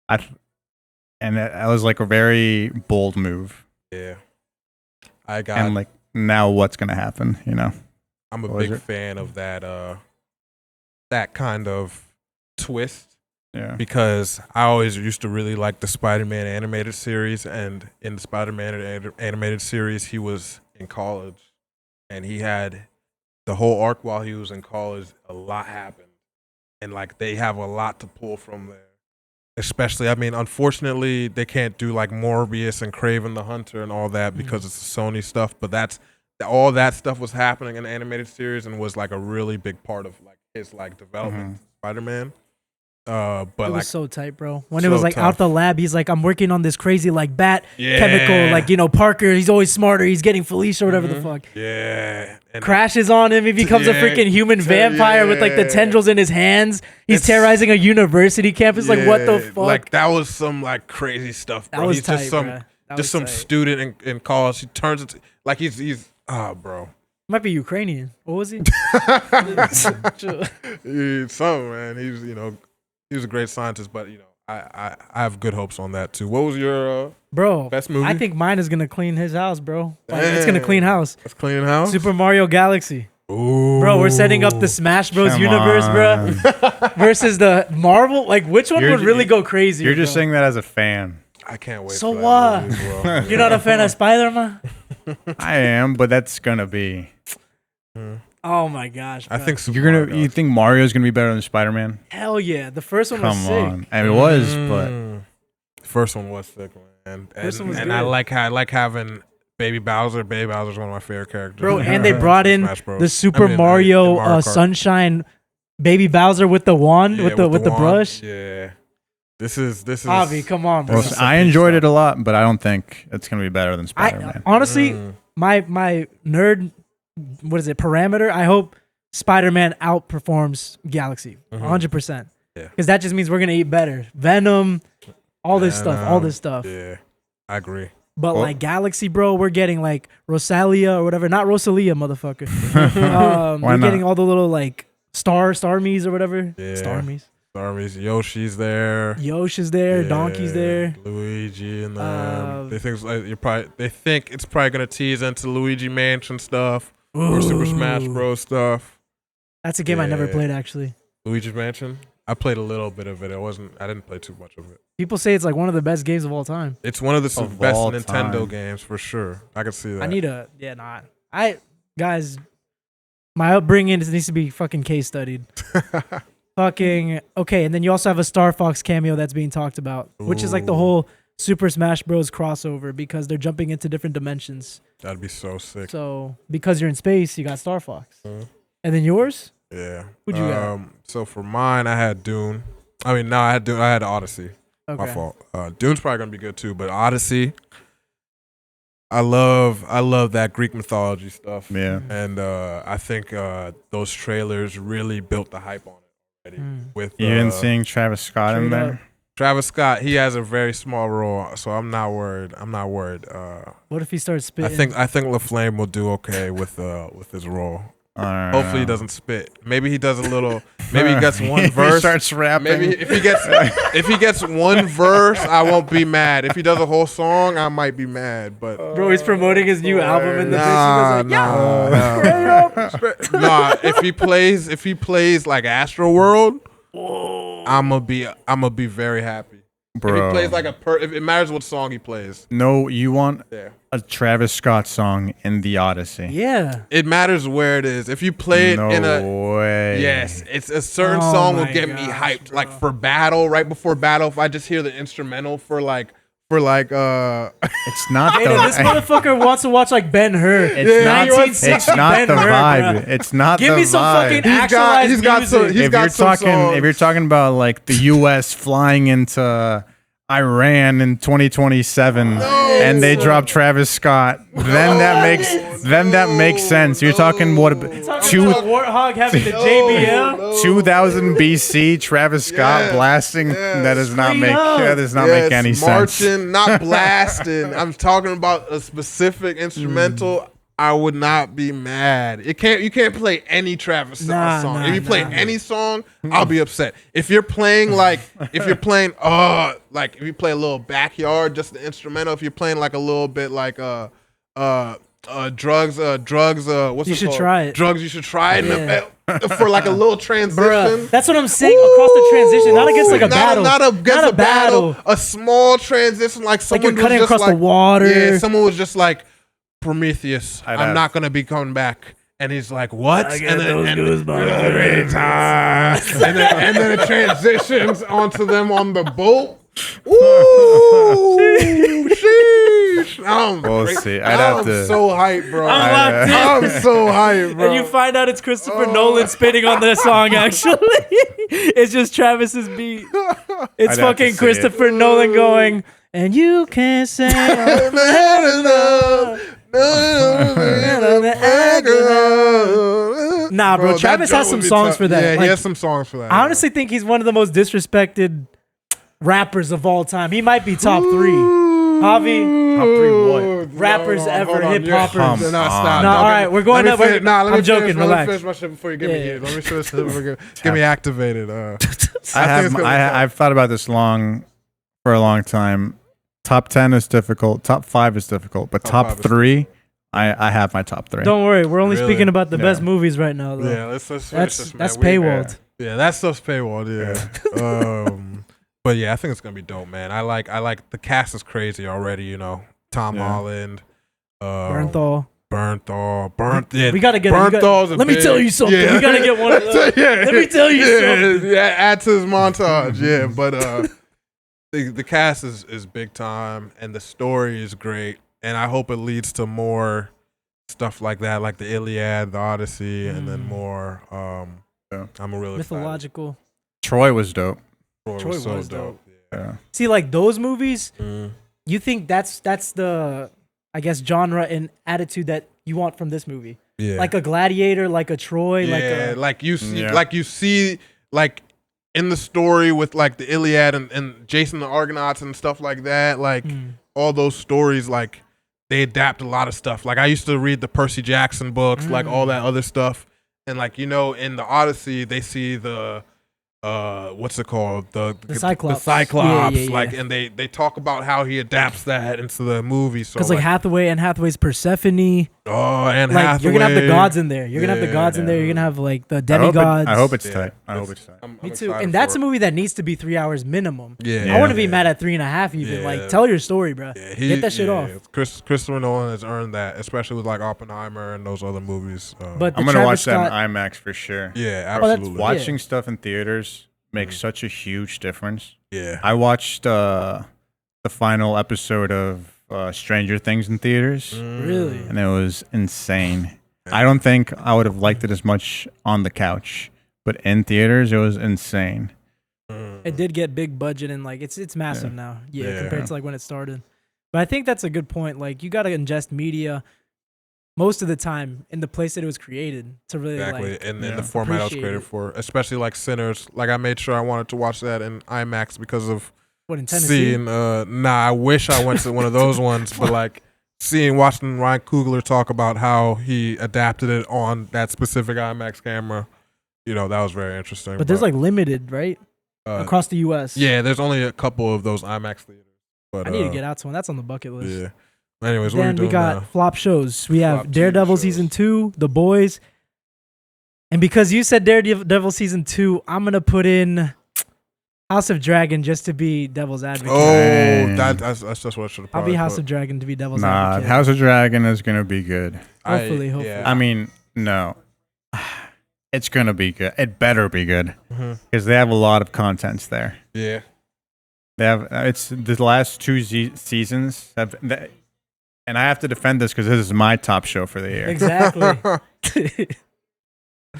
And that was like a very bold move. Yeah. And like now what's gonna happen? You know. I'm a big fan of that that kind of twist. Yeah. Because I always used to really like the Spider-Man animated series, and in the Spider-Man animated series, he was in college, and he had the whole arc while he was in college. A lot happened, and like they have a lot to pull from there. Especially, I mean, unfortunately, they can't do like Morbius and Kraven the Hunter and all that because it's Sony stuff. But all that stuff was happening in the animated series and was like a really big part of like his like development of Spider-Man. But it was like so tight, bro. When it was like out the lab, he's like, I'm working on this crazy like bat chemical, like, you know, Parker, he's always smarter, he's getting Felicia or whatever the fuck. Yeah. And crashes on him, he becomes a freaking human vampire with like the tendrils in his hands. He's terrorizing a university campus. Like, what the fuck? Like that was some like crazy stuff, bro. That was He's tight, just some student in college. He turns into like he's bro. Might be Ukrainian. What was he? He's something, man. He was a great scientist, but you know, I have good hopes on that too. What was your best movie? I think mine is gonna clean his house, bro. Like, it's gonna clean house. It's cleaning house. Super Mario Galaxy. Ooh. Bro, we're setting up the Smash Bros. Universe, bro, versus the Marvel. Like, which one would really go crazy? You're just saying that as a fan. I can't wait. So for that what? movie, bro. You're not a fan of Spider-Man? I am, but that's gonna be. Oh my gosh! I bro. think Super You're gonna. Mario You Bros. think Mario's gonna be better than Spider-Man? Hell yeah! The first one was Come sick. on, and it was, but The first one was sick, man. First one was And I good. like having Baby Bowser. Baby Bowser's one of my favorite characters. Bro, and they brought in Smash Bros. the Super I mean, Mario Mario Kart. Sunshine Baby Bowser with the wand, Yeah, with the wand. brush. Yeah. This is Javi, come on, bro. well, This is I some enjoyed peak it a lot. But I don't think it's gonna be better than I Spider-Man. honestly, my nerd, what is it? Parameter. I hope Spider-Man outperforms Galaxy, 100%. Yeah. Because that just means we're gonna eat better. Venom, all this stuff. Yeah, I agree. But Well- like Galaxy, bro, we're getting like Rosalia or whatever. Not Rosalia, motherfucker. Why we're not? getting all the little like Starmies or whatever. Yeah. Starmies. Armies, Yoshi's there. Yosh is there. Yeah, Donkey's there. Luigi and Uh, they think it's like, they think it's probably gonna tease into Luigi Mansion stuff or Super Smash Ooh. Bros stuff. That's a game I never Yeah. played actually. Luigi's Mansion. I played a little bit of it. I didn't play too much of it. People say it's like one of the best games of all time. It's one of the Of best all Nintendo time. games for sure. I can see that. I need a guys. My upbringing needs to be fucking case studied. Fucking okay, and then you also have a Star Fox cameo that's being talked about, which is like the Ooh. whole Super Smash Bros. Crossover because they're jumping into different dimensions. That'd be so sick. So because you're in space, you got Star Fox, Mhm. and then yours. Yeah. Who'd you got? So for mine, I had Dune. I mean, no, I had Dune. I had Odyssey. Okay. My fault. Dune's probably gonna be good too, but Odyssey. I love that Greek mythology stuff. Yeah. And I think those trailers really built the hype on it already. With Even seeing Travis Scott in Straight there. up. Travis Scott, he has a very small role, so I'm not worried. What if he starts I spitting? think LaFlame will do okay with his role. Hopefully he doesn't spit. Maybe he does a little. Maybe he gets one If he verse. starts rapping. Maybe if he gets one verse, I won't be mad. If he does a whole song, I might be mad. But Bro, he's promoting his new album in the nah, bitch. He was like, nah. If he plays like Astroworld, I'ma be very happy. Bro. If he plays like if it matters what song he plays. No, you want Yeah. a Travis Scott song in the Odyssey. yeah. It matters where it is. If you play it No in a way. yes, it's a certain Oh song will my get me gosh, hyped. bro. Like for battle, right before battle, if I just hear the instrumental for like It's not Hey, this the motherfucker wants to watch like Ben Hur. It's not, 1960 it's not Ben the Hur, vibe. bro. It's not Give the me some vibe. fucking actualized he's got some- music. he's if got you're some talking songs. if you're talking about like the US flying into Iran in 2027 and they drop Travis Scott, then that makes sense. You're talking what Talking about two, Warthog having the JBL. 2000 BC Travis Scott Yes, blasting yes. that does not Straight make up. that does not make any sense. marching, not blasting. I'm talking about a specific instrumental. I would not be mad. You can't play any Travis Scott song. If you play any song, I'll be upset. If you're playing if you play a little backyard, just the instrumental. If you're playing like a little bit like drugs, what's You it should called? try it. Drugs, you should try it Yeah. for like a little transition. Bruh, that's what I'm saying. Across the transition, not against like a battle. Not against a battle. A small transition, like someone you're cutting was just across the water. Yeah, someone was just like, Prometheus, I'd I'm have- not gonna be coming back. And he's like, what? I get those goosebumps. and then it transitions onto them on the boat. Ooh, sheesh. We'll see. I'd have to- so hyped, bro. I'm locked in. I'm so hyped, bro. And you find out it's Christopher Nolan spitting on the song, actually. It's just Travis's beat. It's I'd have to fucking see Christopher Nolan going, and you can't say Nah, bro, Travis that has joke some would be songs tough. for that. Yeah, Like, he has some songs for that. I honestly think he's one of the most disrespected rappers of all time. He might be top 3. Javi, Top 3 what? rappers ever, hip-hoppers. Come No, on. stop. No, Don't all get right, me- we're going let me up- finish- nah, let me I'm joking, finish- Let relax. me finish my shit before you get me Yeah. here. Let me finish this before you get me activated. I think it's have gonna be tough. I've thought about this for a long time. Top 10 is difficult. Top 5 is difficult, but Top top 5 is 3, I have my top 3. Don't worry, we're only Really? speaking about the Yeah. best movies right now, though. Yeah, let's finish That's this, man. that's We- paywalled. Yeah, that stuff's paywalled. Yeah. But yeah, I think it's gonna be dope, man. I like the cast is crazy already. You know, Tom Holland, Bernthal. Yeah, We gotta get Bernthal's Let me tell you something. Yeah. We gotta get one of those. Let me tell you something. Yeah, add to his montage. Yeah, but the cast is big time, and the story is great, and I hope it leads to more stuff like that, like the Iliad, the Odyssey, and then more. I'm really mythological. Troy was dope. Troy was so dope. Yeah. See, like those movies, you think that's the, I guess, genre and attitude that you want from this movie. Yeah, like a Gladiator, like a Troy, like you see, like in the story with like the Iliad and Jason the Argonauts and stuff like that, like all those stories, like they adapt a lot of stuff. Like I used to read the Percy Jackson books, like all that other stuff, and like in the Odyssey they see the what's it called, the Cyclops. The Cyclops, Yeah. like, and they talk about how he adapts that into the movie. So because like Hathaway's Persephone. And like Hathaway. you're gonna have the gods in there. You're gonna have the gods in there. You're gonna have like the demigods. I hope it's tight. I hope it's tight. Me too. And that's a movie that needs to be 3 hours minimum. Yeah, I wouldn't be mad at 3.5 even. Yeah. Like tell your story, bro. Yeah, Get that shit off. Christopher Nolan has earned that, especially with like Oppenheimer and those other movies. But I'm gonna watch that in IMAX for sure. Yeah, absolutely. Watching stuff in theaters makes such a huge difference. Yeah, I watched the final episode of Stranger Things in theaters. Really? And it was insane. I don't think I would have liked it as much on the couch, but in theaters it was insane. It did get big budget and like it's massive now. Yeah, compared to like when it started. But I think that's a good point. Like you got to ingest media most of the time in the place that it was created to really like and the format it was created for, especially like Sinners. Like I made sure I wanted to watch that in IMAX because of what, in Tennessee? Seeing. I wish I went to one of those ones, but like watching Ryan Coogler talk about how he adapted it on that specific IMAX camera, that was very interesting. But there's like limited, right? Across the U.S. Yeah, there's only a couple of those IMAX theaters. But I need to get out to one. That's on the bucket list. Yeah. Anyways, then we got now? flop shows. We have Flop Daredevil TV shows. season 2, The Boys, and because you said Daredevil season 2, I'm gonna put in House of Dragon just to be Devil's Advocate. Oh, that's just what I should have. I'll be House of Dragon to be Devil's Nah, Advocate. House of Dragon is gonna be good. Hopefully. Yeah. I mean, no, it's gonna be good. It better be good because they have a lot of contents there. Yeah. They have it's the last two seasons have. And I have to defend this because this is my top show for the year. Exactly.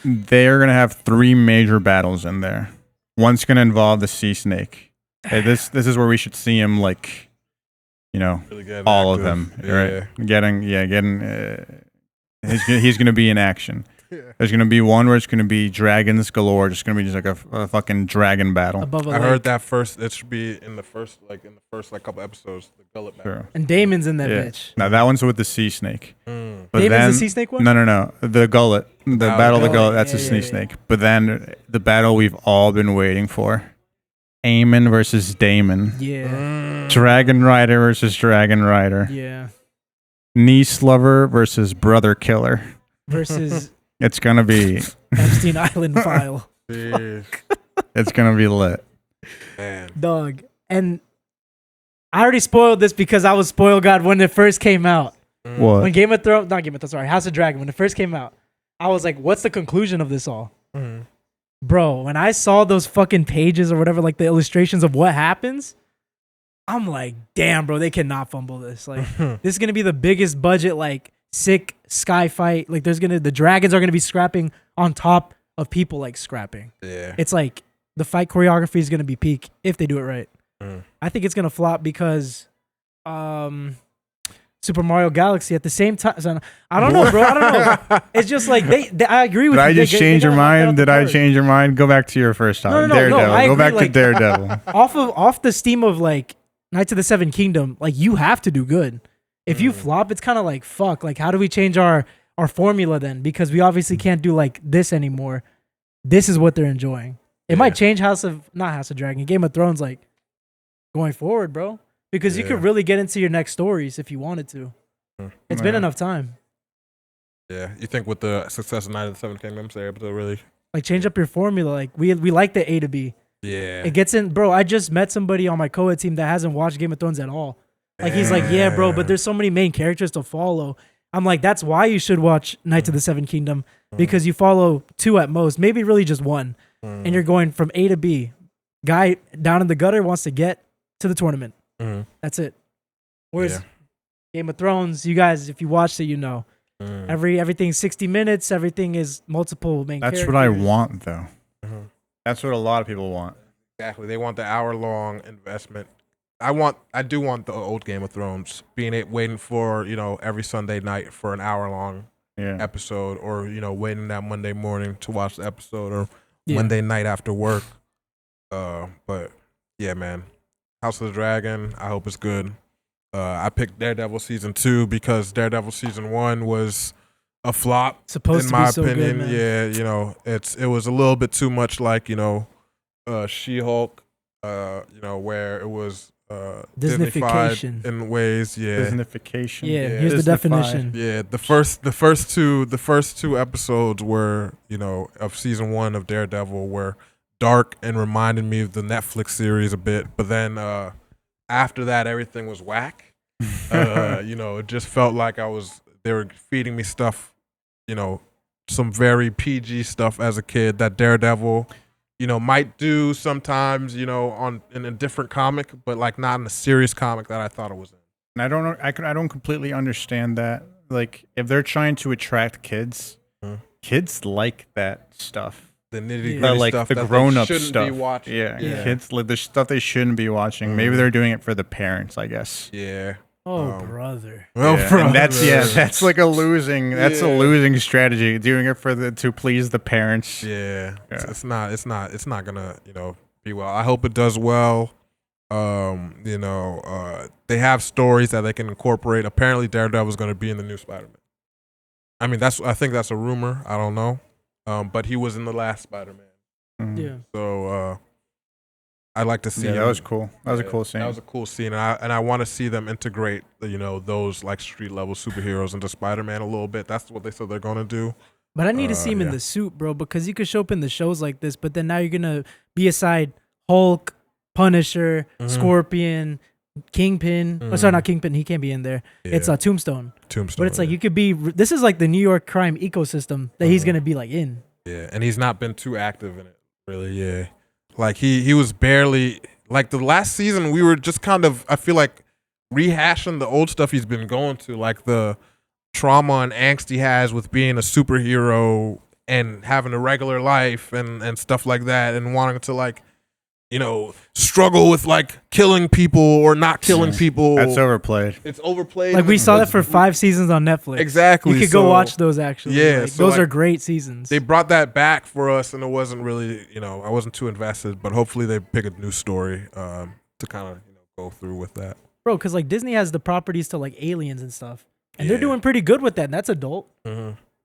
They are going to have 3 major battles in there. One's going to involve the sea snake. Hey, this is where we should see him, like, Really all active. of them, Yeah. right? Getting. He's going to be in action. There's going to be one where it's going to be dragons galore. Just going to be just like a fucking dragon battle. Above a I lake. heard that first. It should be in the first couple episodes. The gullet battle. Sure. And Damon's in that Yeah. bitch. Now that one's with the sea snake. Mm. But Damon's then, the sea snake one? No. The gullet. The battle of the gullet. gullet. That's Yeah, a yeah, sea yeah. snake. But then the battle we've all been waiting for. Aemon versus Daemon. Yeah. Dragon Rider versus Dragon Rider. Yeah. Niece Lover versus Brother Killer. Versus It's going to be Epstein Island file. Jeez. it's going to be lit. Man. Dog. And I already spoiled this because I was spoiled God when it first came out. What? When House of Dragon, when it first came out, I was like, what's the conclusion of this all? Mm. Bro, when I saw those fucking pages or whatever, like the illustrations of what happens, I'm like, damn, bro, they cannot fumble this. Like, this is going to be the biggest budget, like, sick sky fight. Like, the dragons are going to be scrapping on top of people, like, scrapping. Yeah. It's like, the fight choreography is going to be peak if they do it right. I think it's going to flop because Super Mario Galaxy at the same time. So, I don't know, bro. I don't know. It's just like, I agree with Did you. I just change your mind? Did I change your mind? Go back to your first time. No, Daredevil. I Go agree, back to like- Daredevil. Off the steam of like Knights of the Seven Kingdom, like you have to do good. If you flop, it's kind of like fuck. Like how do we change our formula then? Because we obviously can't do like this anymore. This is what they're enjoying. It might change House of Dragon, Game of Thrones, like going forward, bro. Because you could really get into your next stories if you wanted to. It's been enough time. Yeah. You think with the success of Night of the Seven Kingdoms, they're able to really? Like change up your formula. Like we like the A to B. Yeah. It gets in, bro. I just met somebody on my co-ed team that hasn't watched Game of Thrones at all. Like he's like, yeah, bro, but there's so many main characters to follow. I'm like, that's why you should watch Knights of the Seven Kingdom, because you follow 2 at most, maybe really just 1, and you're going from A to B. Guy down in the gutter wants to get to the tournament. That's it. Whereas Game of Thrones, you guys, if you watched it, you know, everything's 60 minutes. Everything is multiple main characters. That's what I want, though. That's what a lot of people want. Exactly. They want the hour-long investment. I do want the old Game of Thrones, waiting for, you know, every Sunday night for an hour-long episode, or, you know, waiting that Monday morning to watch the episode, or Monday night after work. But yeah, man, House of the Dragon, I hope it's good. I picked Daredevil season 2 because Daredevil season 1 was a flop. Supposed in to be my so opinion. good, man. Yeah, you know, it was a little bit too much like, you know, She-Hulk, you know, where it was Disneyfied in ways. Disneyfication. Yeah, here's the definition. Yeah, the first two episodes were, you know, of season 1 of Daredevil were dark and reminded me of the Netflix series a bit, but then after that everything was whack. You know, it just felt like they were feeding me stuff, you know, some very PG stuff as a kid that Daredevil, you know, might do sometimes, you know, in a different comic, but like not in a serious comic that I thought it was in. And I don't know, I don't completely understand that. Like, if they're trying to attract kids, kids like that stuff. The nitty gritty like stuff the that grown-up they shouldn't stuff. be watching. Yeah, kids like the stuff they shouldn't be watching. Maybe they're doing it for the parents, I guess. Yeah. Oh, brother. Oh, Yeah, brother. and that's like a losing. That's a losing strategy. Doing it to please the parents. Yeah. It's not gonna, you know, be well. I hope it does well. You know, they have stories that they can incorporate. Apparently, Daredevil's gonna be in the new Spider-Man. I mean, I think that's a rumor. I don't know. But he was in the last Spider-Man. Yeah. So I'd like to see. Yeah, that was cool. That was a cool scene. That was a cool scene, and I want to see them integrate, you know, those like street level superheroes into Spider-Man a little bit. That's what they said they're gonna do. But I need to see him in the suit, bro, because you could show up in the shows like this, but then now you're gonna be aside Hulk, Punisher, Scorpion, Kingpin. Oh, sorry, not Kingpin. He can't be in there. Yeah. It's Tombstone. Tombstone. But it's like you could be. This is like the New York crime ecosystem that he's gonna be like in. Yeah, and he's not been too active in it, really. Yeah, like he was barely like the last season. We were just kind of, I feel like, rehashing the old stuff he's been going to, like the trauma and angst he has with being a superhero and having a regular life and stuff like that, and wanting to, like, you know, struggle with like killing people or not killing people. That's overplayed. It's overplayed. Like we saw that for 5 seasons on Netflix. Exactly. You could go watch those actually. Yeah, like, so those like, are great seasons. They brought that back for us, and it wasn't really, you know, I wasn't too invested. But hopefully they pick a new story to kind of, you know, go through with that. Bro, because like Disney has the properties to like Aliens and stuff, and they're doing pretty good with that. And that's adult.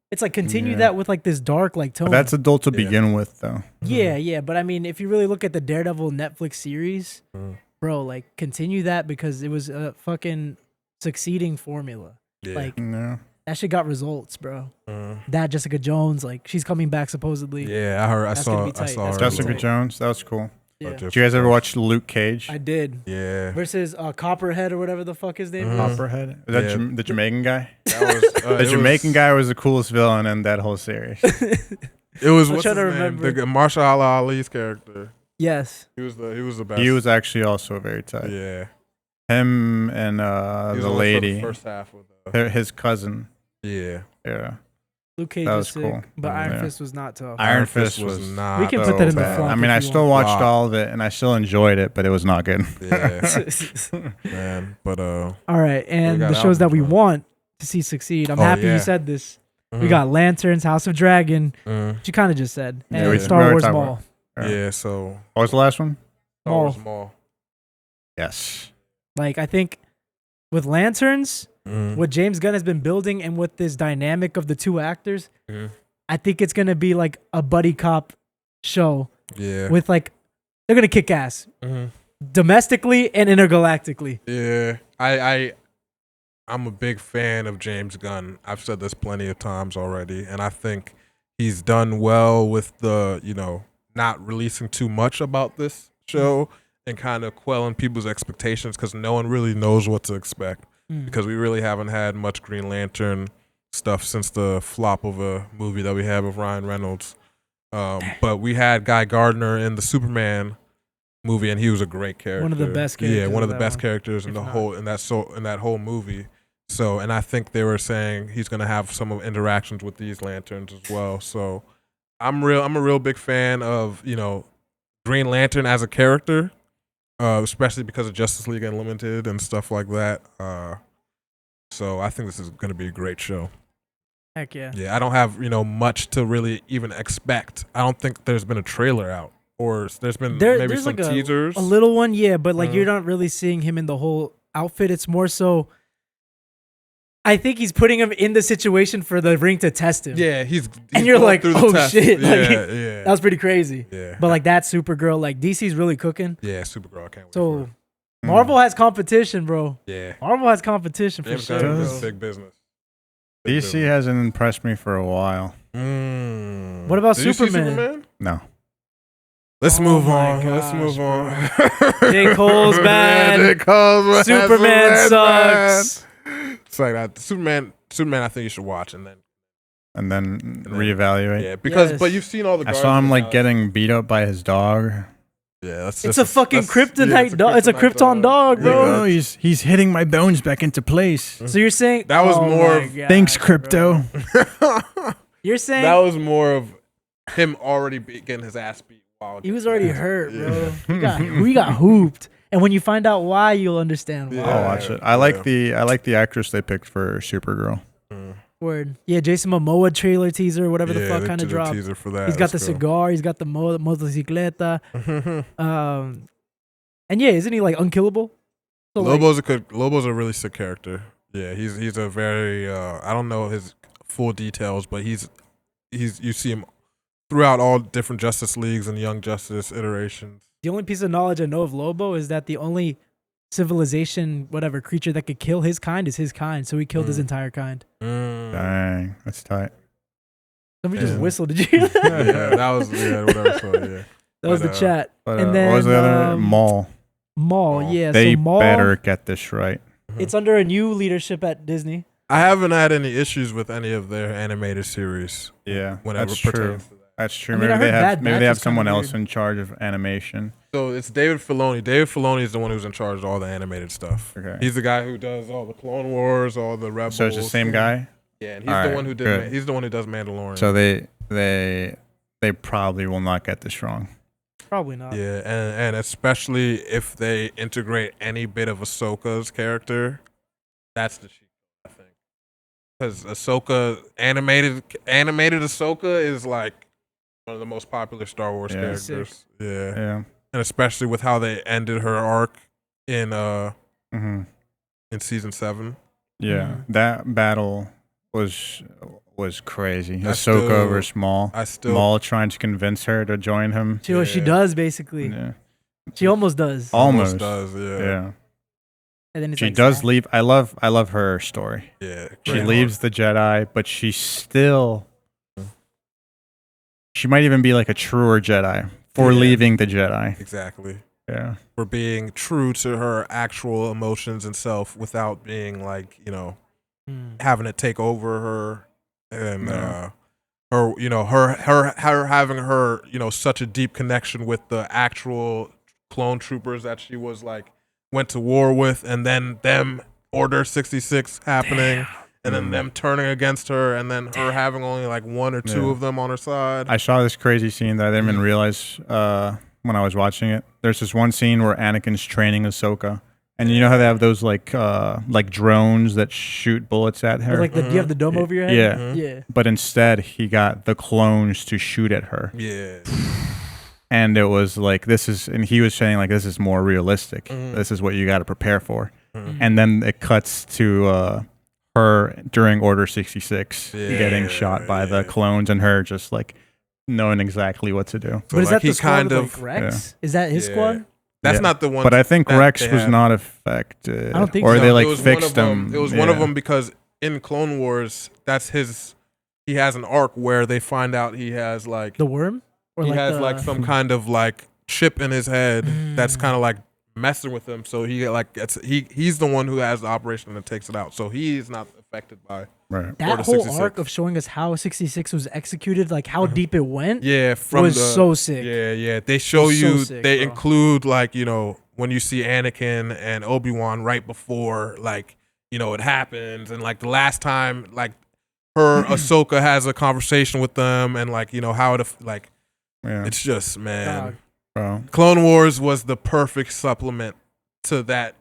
It's like continue that with like this dark like tone. But that's adult to begin with, though. Yeah. But I mean, if you really look at the Daredevil Netflix series, bro, like continue that because it was a fucking succeeding formula. Yeah. Like that shit got results, bro. That Jessica Jones, like she's coming back supposedly. Yeah, I heard. I That's gonna saw. be I tight. saw That's her. gonna be Jessica tight. Jones, that was cool. Yeah. Did you guys ever watch Luke Cage? I did. Yeah. Versus Copperhead or whatever the fuck his name is. Copperhead? Is that the Jamaican guy? That was, The Jamaican guy was the coolest villain in that whole series. It was what's trying his to name? remember. The Marshall Ali's character. Yes. He was the best. He was actually also very tight. Yeah. Him and He was the only for lady, the first half of his cousin. yeah. Yeah. Luke Cage That was was sick, cool. but Iron Yeah. Fist was not tough. Iron Fist was not. We can so put that in the bad. flop I mean, if I you still want. watched all of it, and I still enjoyed it, but it was not good. Yeah. Man, but All right, and got the shows that albums, we huh? want to see succeed. I'm happy yeah. you said this. We got Lanterns, House of Dragon, which you kind of just said, and we Star already Wars talked Mall. yeah. So What was the last one? Star Wars Mall. Yes. Like I think with Lanterns, what James Gunn has been building, and with this dynamic of the 2 actors, I think it's gonna be like a buddy cop show. Yeah. With like they're gonna kick ass domestically and intergalactically. Yeah. I'm a big fan of James Gunn. I've said this plenty of times already, and I think he's done well with the, you know, not releasing too much about this show and kind of quelling people's expectations because no one really knows what to expect because we really haven't had much Green Lantern stuff since the flop of a movie that we had with Ryan Reynolds. But we had Guy Gardner in the Superman movie, and he was a great character. One of the best characters. Yeah, one of the best characters in the whole in that whole movie. So, and I think they were saying he's gonna have some interactions with these lanterns as well. So, I'm a real big fan of Green Lantern as a character, especially because of Justice League Unlimited and stuff like that. So I think this is gonna be a great show. Heck yeah. Yeah, I don't have much to really even expect. I don't think there's been a trailer out, or there's been maybe some like teasers. A little one, yeah, but like you're not really seeing him in the whole outfit. It's more so. I think he's putting him in the situation for the ring to test him. Yeah, he's and you're like, oh test. shit, Yeah, like, yeah. that was pretty crazy. Yeah, but like that Supergirl, like DC's really cooking. Yeah, Supergirl, I can't wait. So Marvel has competition, bro. Yeah, Marvel has competition for sure. This is big business. DC hasn't impressed me for a while. What about Superman? No. Let's move on. Let's move on. J. Cole's bad. J. Cole's bad. Superman sucks. It's like that. Superman. I think you should watch and then reevaluate. Yeah, because but you've seen all the. I saw him like getting beat up by his dog. Yeah, it's a fucking kryptonite dog. It's a Krypton dog, bro. Oh, he's hitting my bones back into place. So you're saying that was more of thanks, Crypto. You're saying that was more of him already getting his ass beat. He was already hurt, bro. We got hooped. And when you find out why, you'll understand why. I'll watch it. I like the actress they picked for Supergirl. Word. Yeah, Jason Momoa trailer teaser, whatever the fuck kind of dropped. Teaser for that. He's got the cigar. He's got the motocicleta. And yeah, isn't he like unkillable? So Lobo's a really sick character. Yeah, he's a very I don't know his full details, but he's you see him throughout all different Justice Leagues and Young Justice iterations. The only piece of knowledge I know of Lobo is that the only civilization, whatever creature that could kill his kind is his kind. So he killed his entire kind. Dang, that's tight. Somebody just whistled. Did you hear that? Yeah, that was whatever. So, yeah. That was the chat. And then what was the other Maul? Maul, yeah. They so Maul, better get this right. It's under a new leadership at Disney. I haven't had any issues with any of their animated series. Yeah, whenever that's pertains true. to that. That's true. I mean, maybe they have is someone else weird. in charge of animation. So it's David Filoni. David Filoni is the one who's in charge of all the animated stuff. Okay. He's the guy who does all the Clone Wars, all the Rebels. So it's the same guy? Yeah, and he's the one who did. He's the one who does Mandalorian. So they probably will not get this wrong. Probably not. Yeah, and especially if they integrate any bit of Ahsoka's character, that's the cheat, I think. Because Ahsoka animated Ahsoka is like one of the most popular Star Wars characters. Yeah, and especially with how they ended her arc in season 7. Yeah, that battle was crazy. Ahsoka versus Maul. Maul trying to convince her to join him. She does basically. Yeah. She almost does. Almost does. Yeah. And then it's she does leave. I love her story. Yeah. She leaves the Jedi, but she might even be like a truer Jedi for leaving the Jedi. Exactly. Yeah. For being true to her actual emotions and self without being like, having it take over her and her having her, such a deep connection with the actual clone troopers that she was like went to war with, and then them Order 66 happening. And then them turning against her, and then her having only like one or two of them on her side. I saw this crazy scene that I didn't even realize when I was watching it. There's this one scene where Anakin's training Ahsoka, and you know how they have those like drones that shoot bullets at her. Like do you have the dome over your head? Yeah, yeah. But instead, he got the clones to shoot at her. Yeah. And it was like and he was saying like this is more realistic. This is what you got to prepare for. And then it cuts to her during Order 66 getting shot by the clones, and her just like knowing exactly what to do. But is like that the squad with, like, Rex? Is that his squad? That's not the one. But I think Rex was not affected. I don't think or so. they like fixed him. It was one of them because in Clone Wars, that's his. He has an arc where they find out he has like the worm. Or he like has like some kind of like chip in his head that's kind of like messing with him. So he's the one who has the operation that takes it out. So he's not affected by Right. that Order whole 66. arc of showing us how 66 was executed, like how deep it went. Yeah, So sick. Yeah. They show Was so you. sick, They bro. include like when you see Anakin and Obi-Wan right before like it happens, and like the last time like her Ahsoka has a conversation with them, and like how it like it's just Dog. Bro. Clone Wars was the perfect supplement to that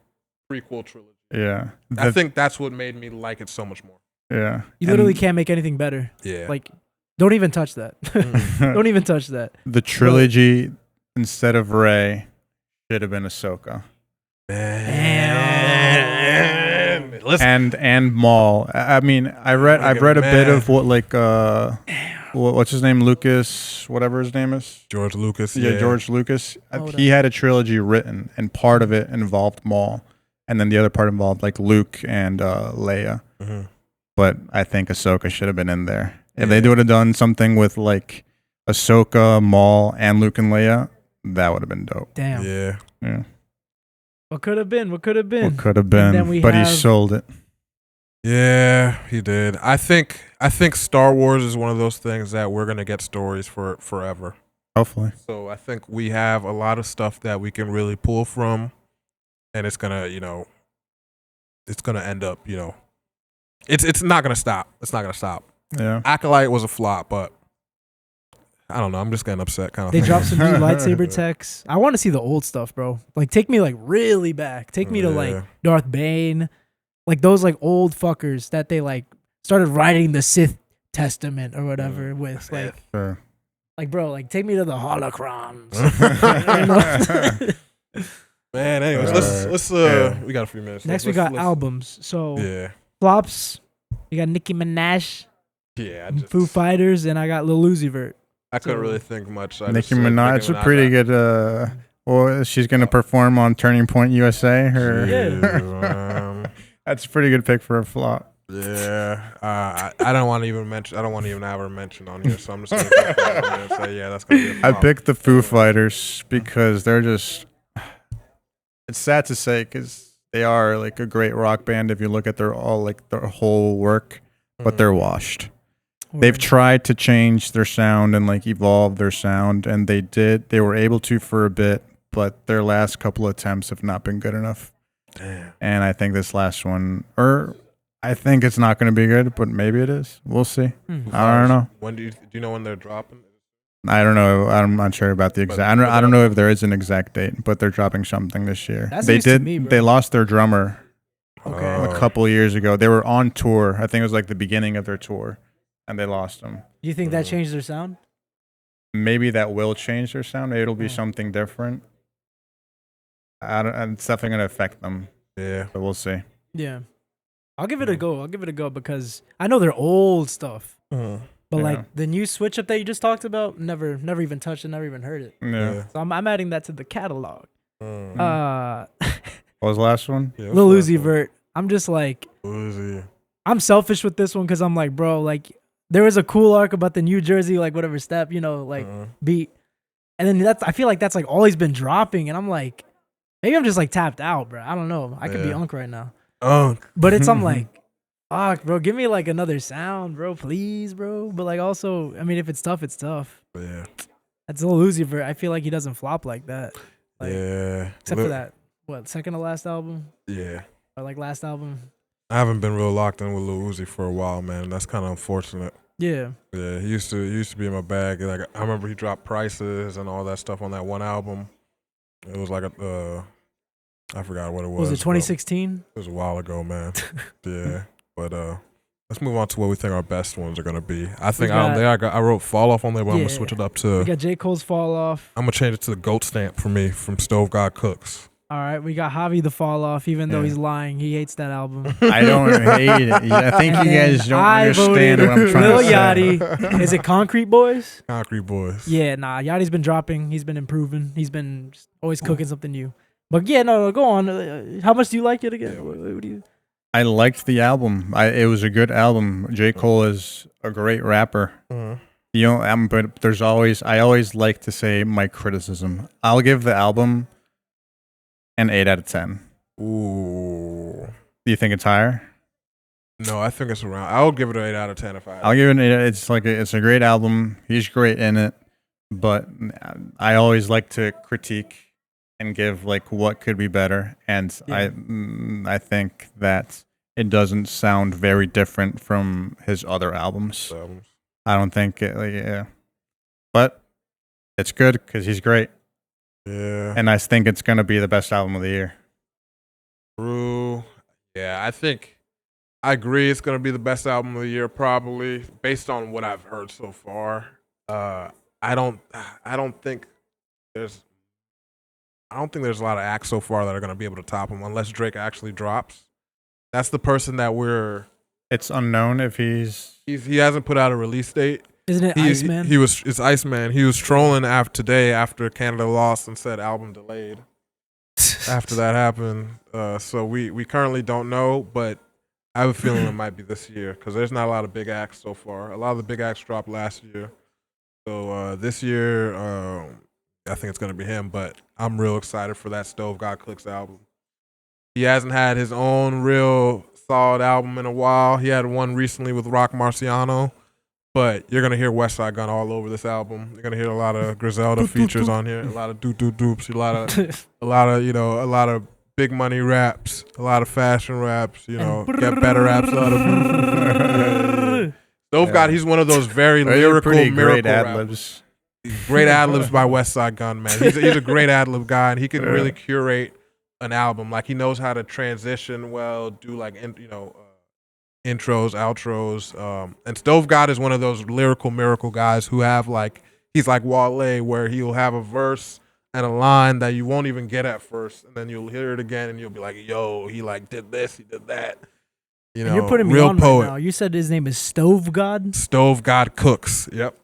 prequel trilogy. Yeah. I think that's what made me like it so much more. Yeah. You literally can't make anything better. Yeah. Like, don't even touch that. Don't even touch that. The trilogy instead of Rey should have been Ahsoka. Man. Listen. And Maul. I mean, I've read a bit of what like what's his name, Lucas, whatever his name is. George Lucas. Yeah, George Lucas. Hold He had a trilogy written, and part of it involved Maul, and then the other part involved like Luke and Leia. Mm-hmm. But I think Ahsoka should have been in there. If they would have done something with like Ahsoka, Maul, and Luke and Leia, that would have been dope. Damn. Yeah. Yeah. What could have been? What could have been? What could have then been, we but he have- sold it. Yeah, he did. I think Star Wars is one of those things that we're gonna get stories for forever. Hopefully. So I think we have a lot of stuff that we can really pull from, and it's gonna, it's gonna end up, it's not gonna stop. It's not gonna stop. Yeah. Acolyte was a flop, but I don't know. I'm just getting upset, kind of. They dropped some new lightsaber techs. I want to see the old stuff, bro. Like, take me like really back. Take me to like Darth Bane, like those like old fuckers that they like started writing the Sith Testament or whatever with. Like, Sure. like bro, like take me to the holocrons. Man, anyways, let's we got a few minutes. Next we got albums. So Yeah. flops. We got Nicki Minaj, Yeah. Foo Fighters, and I got Lil Uzi Vert. I couldn't really think much. Nicki Minaj is a pretty good. Well, she's gonna perform on Turning Point USA. That's a pretty good pick for a flop. Yeah, I don't want to even mention. I don't want to even have her mentioned on here, so I'm just gonna say, yeah, that's gonna be a flop. I picked the Foo Fighters because they're just. It's sad to say because they are like a great rock band if you look at their whole work, but they're washed. They've tried to change their sound and like evolve their sound, and they did. They were able to for a bit, but their last couple attempts have not been good enough. Damn. And I think this last one, I think it's not going to be good, but maybe it is. We'll see. I don't know. When do you know when they're dropping? I don't know. I'm not sure about the exact. I don't know if there is an exact date, but they're dropping something this year. That's They news to did. me, bro. They lost their drummer Okay. a couple years ago. They were on tour. I think it was like the beginning of their tour, and they lost him. Do you think that changed their sound? Maybe that will change their sound. Maybe it'll be something different. It's definitely going to affect them. Yeah. But we'll see. Yeah. I'll give it a go. I'll give it a go because I know they're old stuff. But like the new switch up that you just talked about, never even touched it, never even heard it. Yeah. So I'm adding that to the catalog. What was the last one? Yeah, Lil Uzi Vert. I'm just like, Uzi. I'm selfish with this one because I'm like, bro, like there was a cool arc about the New Jersey, like whatever step, beat. And then I feel like that's like all he's been dropping. And I'm like, maybe I'm just like tapped out, bro. I don't know. I could be Unk right now. But I'm like, fuck, bro, give me like another sound, bro, please, bro. But like also, I mean, if it's tough, it's tough. Yeah. That's Lil Uzi Vert. I feel like he doesn't flop like that. Like, Yeah. Except for that, second to last album? Yeah. Or like last album? I haven't been real locked in with Lil Uzi for a while, man. That's kind of unfortunate. Yeah. Yeah, he used to be in my bag. Like I remember he dropped Prices and all that stuff on that one album. It was like I forgot what it was. Was it 2016? It was a while ago, man. Yeah, but let's move on to what we think our best ones are gonna be. I think I wrote Fall Off on there, but I'm gonna switch it up to. We got J. Cole's Fall Off. I'm gonna change it to the Goat Stamp for me from Stove God Cooks. All right, we got Javi the Fall Off, even though he's lying. He hates that album. I don't hate it. I think you guys don't understand what I'm trying Lil to say. Yachty. Is it Concrete Boys? Concrete Boys. Yeah, nah. Yachty's been dropping. He's been improving. He's been just always cooking something new. But yeah, no, go on. How much do you like it again? What do you? I liked the album. It was a good album. J. Cole is a great rapper. But I always like to say my criticism. I'll give the album an 8 out of 10. Ooh. Do you think it's higher? No, I think it's around. I would give it an 8 out of 10 if I. I'll give it an 8. It's a great album. He's great in it, but I always like to critique and give like what could be better, and I think that it doesn't sound very different from his other albums. I don't think it, but it's good because he's great. Yeah, and I think it's gonna be the best album of the year. True. Yeah, I agree. It's gonna be the best album of the year, probably based on what I've heard so far. I don't think there's a lot of acts so far that are gonna be able to top him unless Drake actually drops. That's the person that It's unknown if he hasn't put out a release date. Isn't it Iceman? It's Iceman. He was trolling today after Canada lost and said album delayed. After that happened, so we currently don't know, but I have a feeling it might be this year because there's not a lot of big acts so far. A lot of the big acts dropped last year, so this year I think it's gonna be him. But I'm real excited for that Stove God Clicks album. He hasn't had his own real solid album in a while. He had one recently with Rock Marciano, but you're gonna hear West Side Gun all over this album. You're gonna hear a lot of Griselda features on here, a lot of doops, a lot of big money raps, a lot of fashion raps. Get better raps out of. Stove God, he's one of those very lyrical, miracle ad-libs. Great ad-libs by West Side Gun, man. He's a great ad-lib guy, and he can really curate an album. Like, he knows how to transition well, do like intros, outros. And Stove God is one of those lyrical miracle guys who have he's like Wale, where he'll have a verse and a line that you won't even get at first, and then you'll hear it again and you'll be like, yo, he did this, he did that. And you're putting me real on poet. right now. You said his name is Stove God? Stove God Cooks. Yep.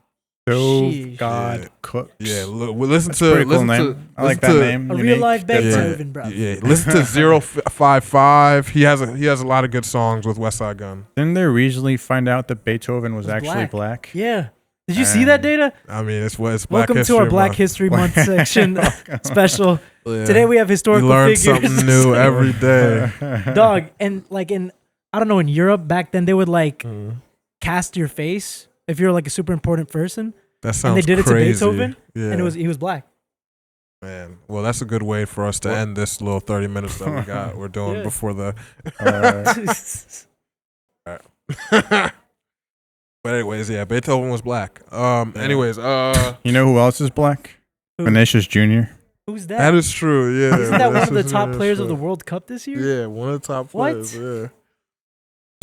Stove God Cooks. Yeah, listen That's to a pretty cool name. I like that name. A real life Beethoven, bro. Yeah, listen to 055. He has a lot of good songs with West Side Gun. Didn't they recently find out that Beethoven was actually black? Yeah. Did you see that data? I mean, it's Black Welcome History to our Black Month. History Month section special. Yeah. Today we have historical you learn figures. something new every day. Dog, and I don't know, in Europe back then they would cast your face if you're like a super important person. That sounds and they did crazy. it to Beethoven, yeah. and he was black. Man, well, that's a good way for us to end this little 30 minutes that we're doing before the. But anyways, yeah, Beethoven was black. Anyways, you know who else is black? Who? Vinicius Jr. Who's that? That is true. Yeah, Isn't that one of the top players of the World Cup this year? Yeah, one of the top players. What? Yeah.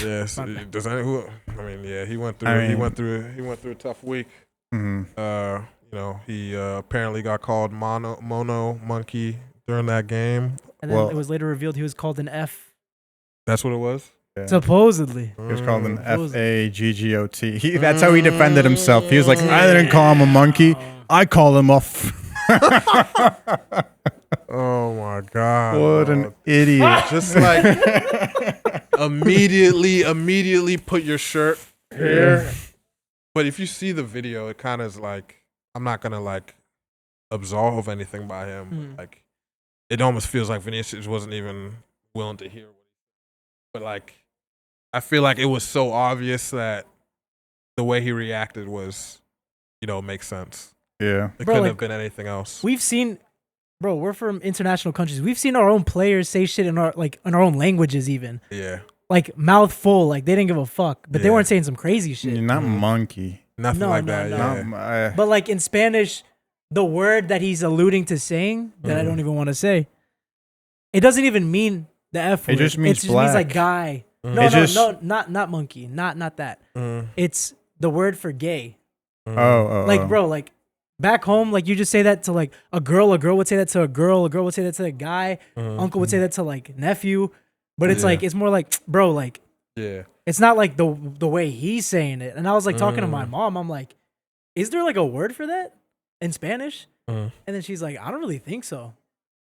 Yeah. So he went through a tough week. Mm-hmm. He apparently got called mono monkey during that game. And then it was later revealed he was called an F. That's what it was? Yeah. Supposedly. He was called an FAGGOT. That's how he defended himself. He was like, I didn't call him a monkey. I call him off. Oh my God. What an idiot. Just immediately put your shirt here. But if you see the video, it kind of is I'm not going to absolve anything by him. It almost feels like Vinicius wasn't even willing to hear what he said. But I feel like it was so obvious that the way he reacted was, makes sense. Yeah. It couldn't have been anything else. We've seen, we're from international countries. We've seen our own players say shit in our own languages even. Yeah. Mouth full, they didn't give a fuck. But they weren't saying some crazy shit. You're not monkey. Nothing like that. No. Yeah. But in Spanish, the word that he's alluding to saying that I don't even want to say, it doesn't even mean the F word. It just means black. It just means guy. No, not monkey. Not that. It's the word for gay. Bro, back home, you just say that to a girl would say that to a girl would say that to a guy, uncle would say that to nephew, but it's it's more bro, yeah, it's not the way he's saying it. And I was talking to my mom, I'm like, is there a word for that in Spanish? And then she's like, I don't really think so.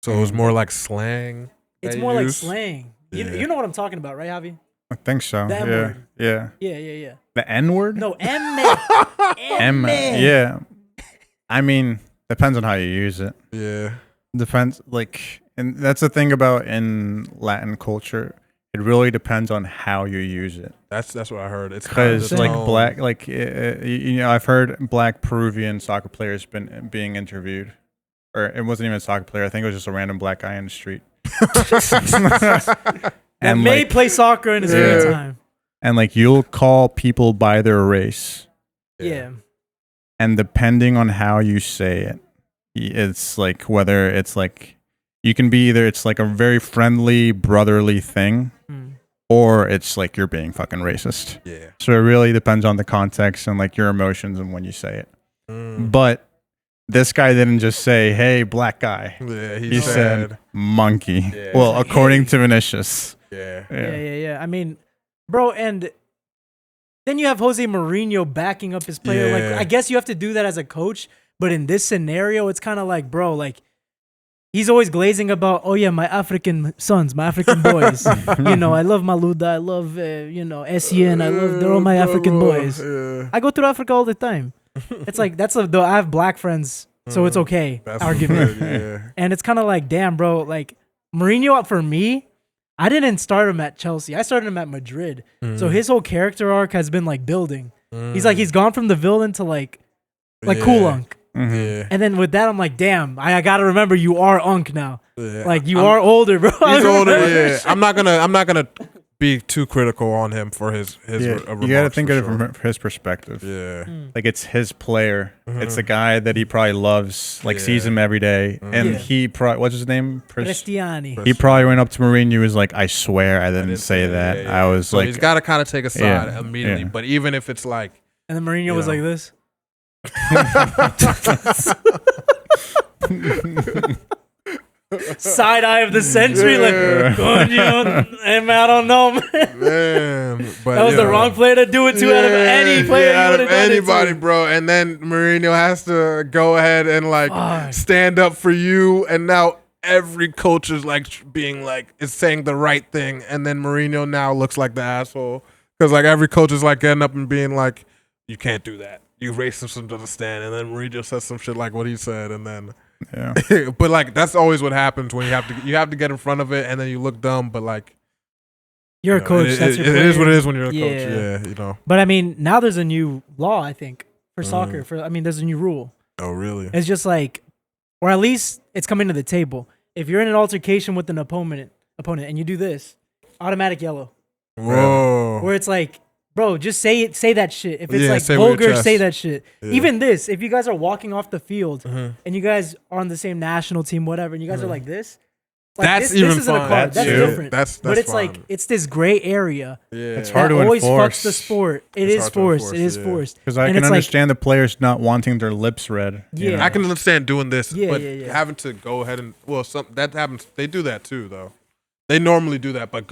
So it was more like slang. It's more like slang. You know what I'm talking about, right, Javi? I think so. The Yeah. M-word. Yeah. Yeah. The N word? No, M. M. Yeah. I mean, depends on how you use it. Yeah. Depends, like, and that's the thing about in Latin culture. It really depends on how you use it. That's what I heard. It's kind of Because the like tone. black, like you know, I've heard black Peruvian soccer players being interviewed, or it wasn't even a soccer player. I think it was just a random black guy in the street. That and may like, play soccer in his free time. and like you'll call people by their race, Yeah. and depending on how you say it, it's like whether it's like you can be either it's like a very friendly brotherly thing, or it's like you're being fucking racist. Yeah. So it really depends on the context and like your emotions and when you say it. But this guy didn't just say, "Hey, black guy." Yeah, He said monkey. Yeah. Well, Like, according hey. to Vinicius. Yeah. Yeah. I mean, bro, and then you have Jose Mourinho backing up his player. Yeah. Like, I guess you have to do that as a coach, but in this scenario, it's kind of like, bro, like he's always glazing about, oh yeah, my African sons, my African boys. You know, I love Maluda, I love Essien, they're all my African boys. Yeah. I go through Africa all the time. It's like though I have black friends, so it's okay. That's Argument. good, yeah. And it's kind of like, damn, bro, like Mourinho, for me, I didn't start him at Chelsea. I started him at Madrid. So his whole character arc has been like building. He's gone from the villain to like cool Unk. Yeah. And then with that, I'm like, damn, I gotta remember you are Unk now. Yeah. Like you are older, bro. He's older. Yeah. I'm not gonna be too critical on him for his You got to think of it from his perspective. Yeah. Like it's his player. It's a guy that he probably loves, like sees him every day. And Yeah. he probably, what's his name? Cristiani. He probably went up to Mourinho and was like, "I swear I didn't say that. Yeah. I was So like," he's got to kind of take a side Yeah. immediately. Yeah. But even if it's like, And then Mourinho was know. like this. Side eye of the century, like, coño, I don't know, man. man, but That was the wrong player to do it to out of any player. out you of would've done it anybody, to. bro. And then Mourinho has to go ahead and like Fuck. stand up for you. And now every coach is like being like is saying the right thing. And then Mourinho now looks like the asshole because like every coach is like getting up and being like, "You can't do that. You racist to understand." And then Mourinho says some shit like what he said, and then. yeah. But like that's always what happens when you have to get in front of it and then you look dumb. But like You're you a know, coach. It, That's it, your it is what it player. is when you're a Yeah. coach. Yeah, you know. But I mean, now there's a new law, I think, for soccer. There's a new rule. Oh really? It's just like, or at least it's coming to the table. If you're in an altercation with an opponent, and you do this, automatic yellow. Whoa. Where it's like, bro, just say that shit. If it's Yeah, like say it with your vulgar, chest. say that shit. Yeah. Even this, if you guys are walking off the field Mhm. and you guys are on the same national team, whatever, and you guys are like this, That's this even isn't a fine. card. That's Yeah. different. That's but it's fine. like it's this gray area Yeah. It's hard that to always enforce. fucks the sport. It It's is hard to forced. enforce, It is yeah. forced. Because I And can it's like- understand the players not wanting their lips read. you Yeah. know? I can understand doing this, Yeah, but yeah. having to go ahead and that happens. They do that too, though. They normally do that, but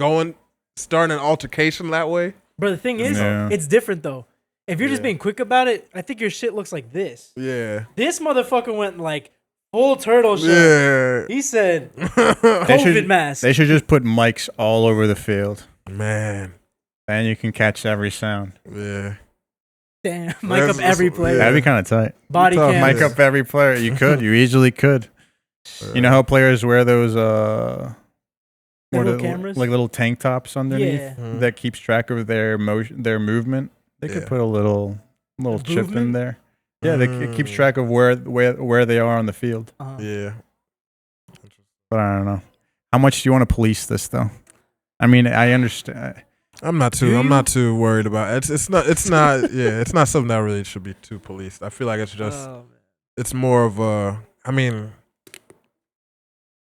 starting an altercation that way. Bro, the thing is, Yeah. it's different though. If you're just Yeah. being quick about it, I think your shit looks like this. Yeah. This motherfucker went like full turtle shell. Yeah. He said They COVID should- mask. They should just put mics all over the field. Man. Then you can catch every sound. Yeah. Damn, mic That's- up every that's- player. That'd be kind of tight. Body Tough, cam. Mic up every player. You could. You easily could. You know how players wear those Little what cameras? like little tank tops underneath Yeah. that keeps track of their motion, their movement. They could Yeah. put a little chip in movement? there. Yeah, it keeps track of where they are on the field. Uh-huh. Yeah. But I don't know. How much do you want to police this though? I mean, I understand. I'm not Do too worried about it. It's not yeah, it's not something that really should be too policed. I feel like it's just Oh, man. it's more of a I mean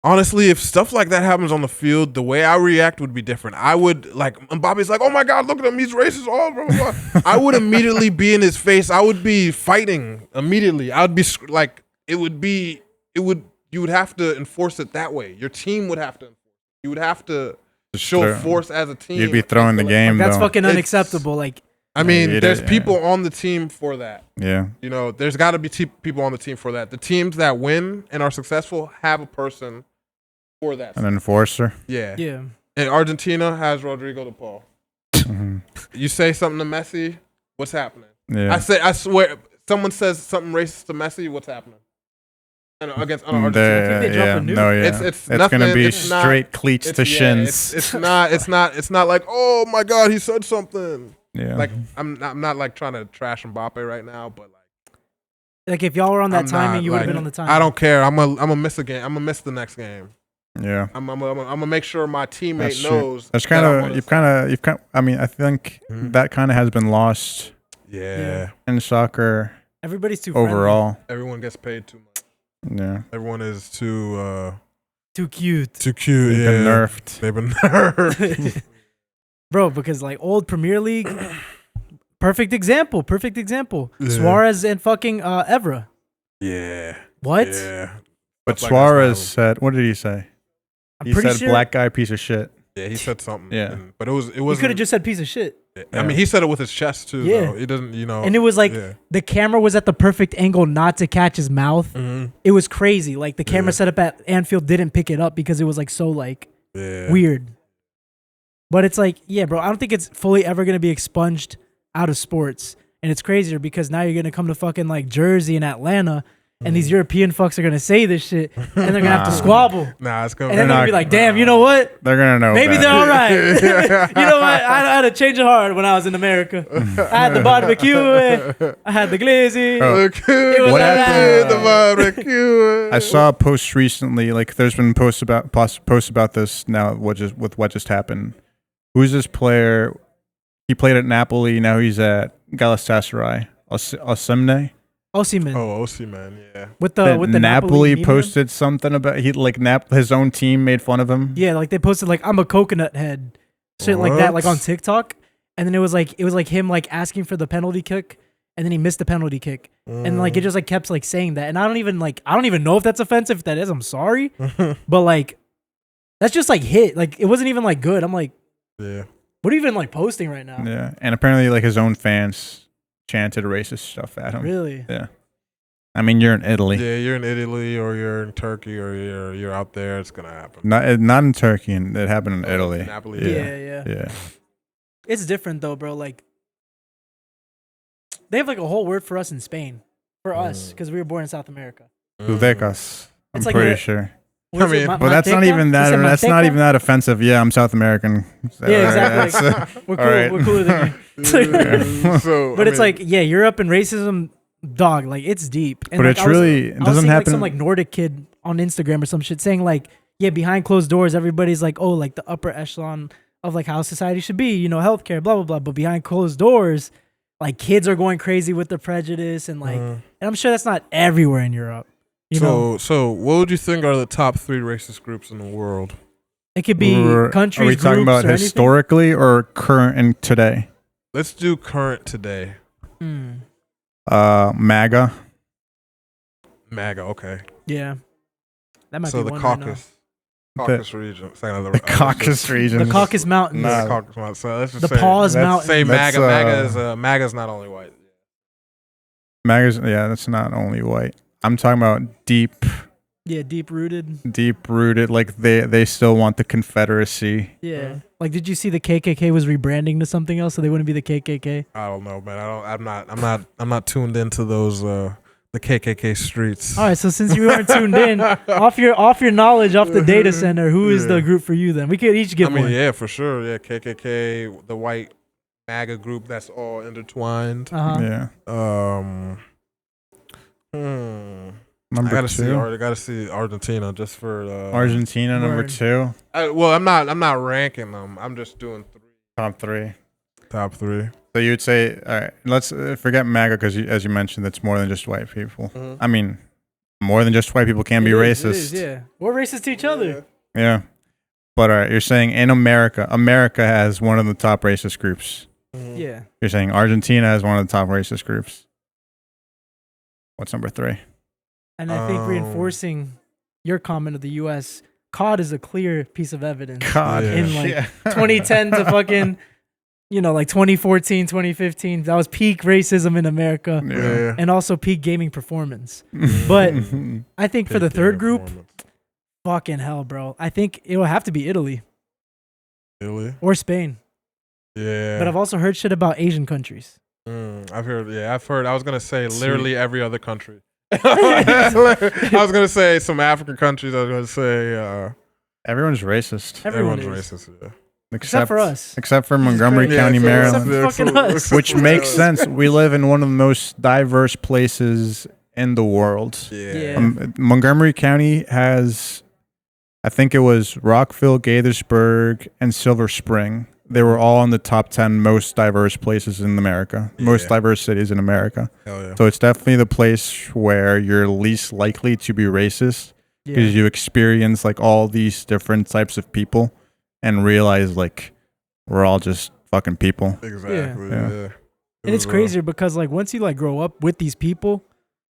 honestly, if stuff like that happens on the field, the way I react would be different. I would like and Bobby's like, "Oh my god, look at him, he's racist." All blah, blah, blah. I would immediately be in his face. I would be fighting immediately. I would be like you would have to enforce it that way. Your team would have to you would have to show force as a team. You'd be throwing the game That's though. fucking It's- unacceptable. Like, I mean, Yeah, there's yeah. people on the team for that. Yeah. You know, there's got to be people on the team for that. The teams that win and are successful have a person for that. An enforcer. Yeah. yeah. And Argentina has Rodrigo de Paul. You say something to Messi, what's happening? Yeah. I swear, someone says something racist to Messi, what's happening? Against Argentina. think they dropped a nuke. No, yeah. It's gonna nothing, be it's not- straight cleats to shins. It's not like, oh my God, he said something. Yeah. Like I'm not like trying to trash Mbappe right now, but Like if y'all were on that I'm timing, not, you would have like, been on the timing. I don't care. I'm gonna miss a game. I'm gonna miss the next game. Yeah. I'm gonna make sure my teammate That's true. knows. That's that kind I'm of on you've his kind of I mean, I think Mhm. that kind of has been lost Yeah. in soccer Everybody's too friendly. overall. Everyone gets paid too much. Yeah. Everyone is too Too cute. too cute. They've been nerfed. They've been nerfed. Bro, because like old Premier League, perfect example. Yeah. Suarez and fucking Evra. Yeah. What? Yeah. But Like Suarez that's said, what did he say? I'm He pretty said sure black guy piece of shit. Yeah, he said something. Yeah. But it was he could have just said piece of shit. I mean, he said it with his chest too. Yeah. Though. He doesn't, And it was like yeah. the camera was at the perfect angle not to catch his mouth. Mhm. It was crazy. Like the camera Yeah. set up at Anfield didn't pick it up because it was like so like Yeah. weird. But it's like, yeah, bro, I don't think it's fully ever going to be expunged out of sports. And it's crazier because now you're going to come to fucking like Jersey and Atlanta and these European fucks are going to say this shit and they're going to have to Nah. squabble. Nah, it's gonna. And then they're going to be not- like, damn, you know what? They're gonna know. Maybe that. they're all right. You know what? I had a change of heart when I was in America. I had the barbecue. I had the glizzy. Bro, It was what alright. happened? The barbecue. I saw a post recently. Like, there's been posts about this now. What just happened? Who's this player? He played at Napoli. Now he's at Galatasaray. Osimhen. Osimhen. Oh, OC man, yeah. With the Napoli medium? posted something about his own team made fun of him. Yeah, like they posted like I'm a coconut head, shit like that, What? like on TikTok, and then it was like him like asking for the penalty kick, and then he missed the penalty kick, and like it just like kept like saying that, and I don't even know if that's offensive. If that is, I'm sorry, but like that's just like hit, like it wasn't even like good. I'm like, Yeah. what are you even like posting right now? Yeah, and apparently like his own fans chanted racist stuff at him. Really? Yeah. I mean, you're in Italy. Yeah, you're in Italy or you're in Turkey or you're out there. It's gonna happen. Not in Turkey, and it happened in Italy. Napoli. Yeah. Yeah. It's different though, bro. Like they have like a whole word for us in Spain, for us, because we were born in South America. Udecas. I'm It's like pretty a- sure. What is I it, mean, Ma- But that's not manteca? even You that. said That's not manteca? even that offensive. Yeah, I'm South American. Yeah, exactly. That's- We're cool. all right. We're cooler than you. So, But I it's mean, like, yeah, Europe and racism, dog, like it's deep. And But like, it's I was- really- it I was doesn't seeing, happen- Like some like Nordic kid on Instagram or some shit saying like, yeah, behind closed doors, everybody's like, oh, like the upper echelon of like how society should be, you know, healthcare, blah blah blah. But behind closed doors, like kids are going crazy with the prejudice and like, and I'm sure that's not everywhere in Europe. You know, so what would you think are the top 3 racist groups in the world? it could be countries. Are we talking groups, about or anything. historically or current and today? Let's do current today. MAGA. MAGA, okay. Yeah, that might So be the one Caucasus, right Caucasus region. The Caucasus region. now. The Caucasus Mountains, Nah. The Caucasus Mountains. So let's just the say, Paws that's- Mountains. say That's, MAGA. MAGA's not only white. MAGA's, yeah, that's not only white. I'm talking about deep rooted. rooted. Like they still want the Confederacy. Yeah. Like, did you see the KKK was rebranding to something else so they wouldn't be the KKK? I don't know, man. I'm not tuned into those the KKK streets. All right, so since you aren't tuned in, off your knowledge off the data center, who is the group for you then? We could each give I mean, one. yeah, for sure. Yeah, KKK, the white MAGA group that's all intertwined. Uh-huh. Yeah. I Number gotta 2. I gotta see Argentina just for Argentina, number Word. 2. I'm not ranking them. I'm just doing Top 3. top 3. So you'd say, all right, let's forget MAGA because, as you mentioned, it's more than just white people. Mhm. I mean, more than just white people can be It racist. is, yeah. We're racist to each other. Yeah. But all right, you're saying in America has one of the top racist groups. Yeah. You're saying Argentina has one of the top racist groups. What's number 3? And I think reinforcing your comment of the U.S., COD is a clear piece of evidence. God. Yeah. In like 2010 to fucking, like 2014, 2015, that was peak racism in America. Yeah. And also peak gaming performance. But I think for the third group, fucking hell, bro. I think it will have to be Italy Italy. or Spain. Yeah. But I've also heard shit about Asian countries. I've heard. Yeah, I've heard. I was gonna say literally every other country. I was gonna say some African countries. I was gonna say everyone's racist. Everyone's racist. Yeah. Except for us. Except for Montgomery County, Maryland. Except for fucking us. Which makes sense. We live in one of the most diverse places in the world. Yeah. Montgomery County has, I think it was Rockville, Gaithersburg, and Silver Spring. They were all in the top 10 most diverse places in America, most diverse cities in America. Hell yeah. So it's definitely the place where you're least likely to be racist because you experience like all these different types of people and realize like we're all just fucking people. Exactly. Yeah. And it's crazier because like once you like grow up with these people,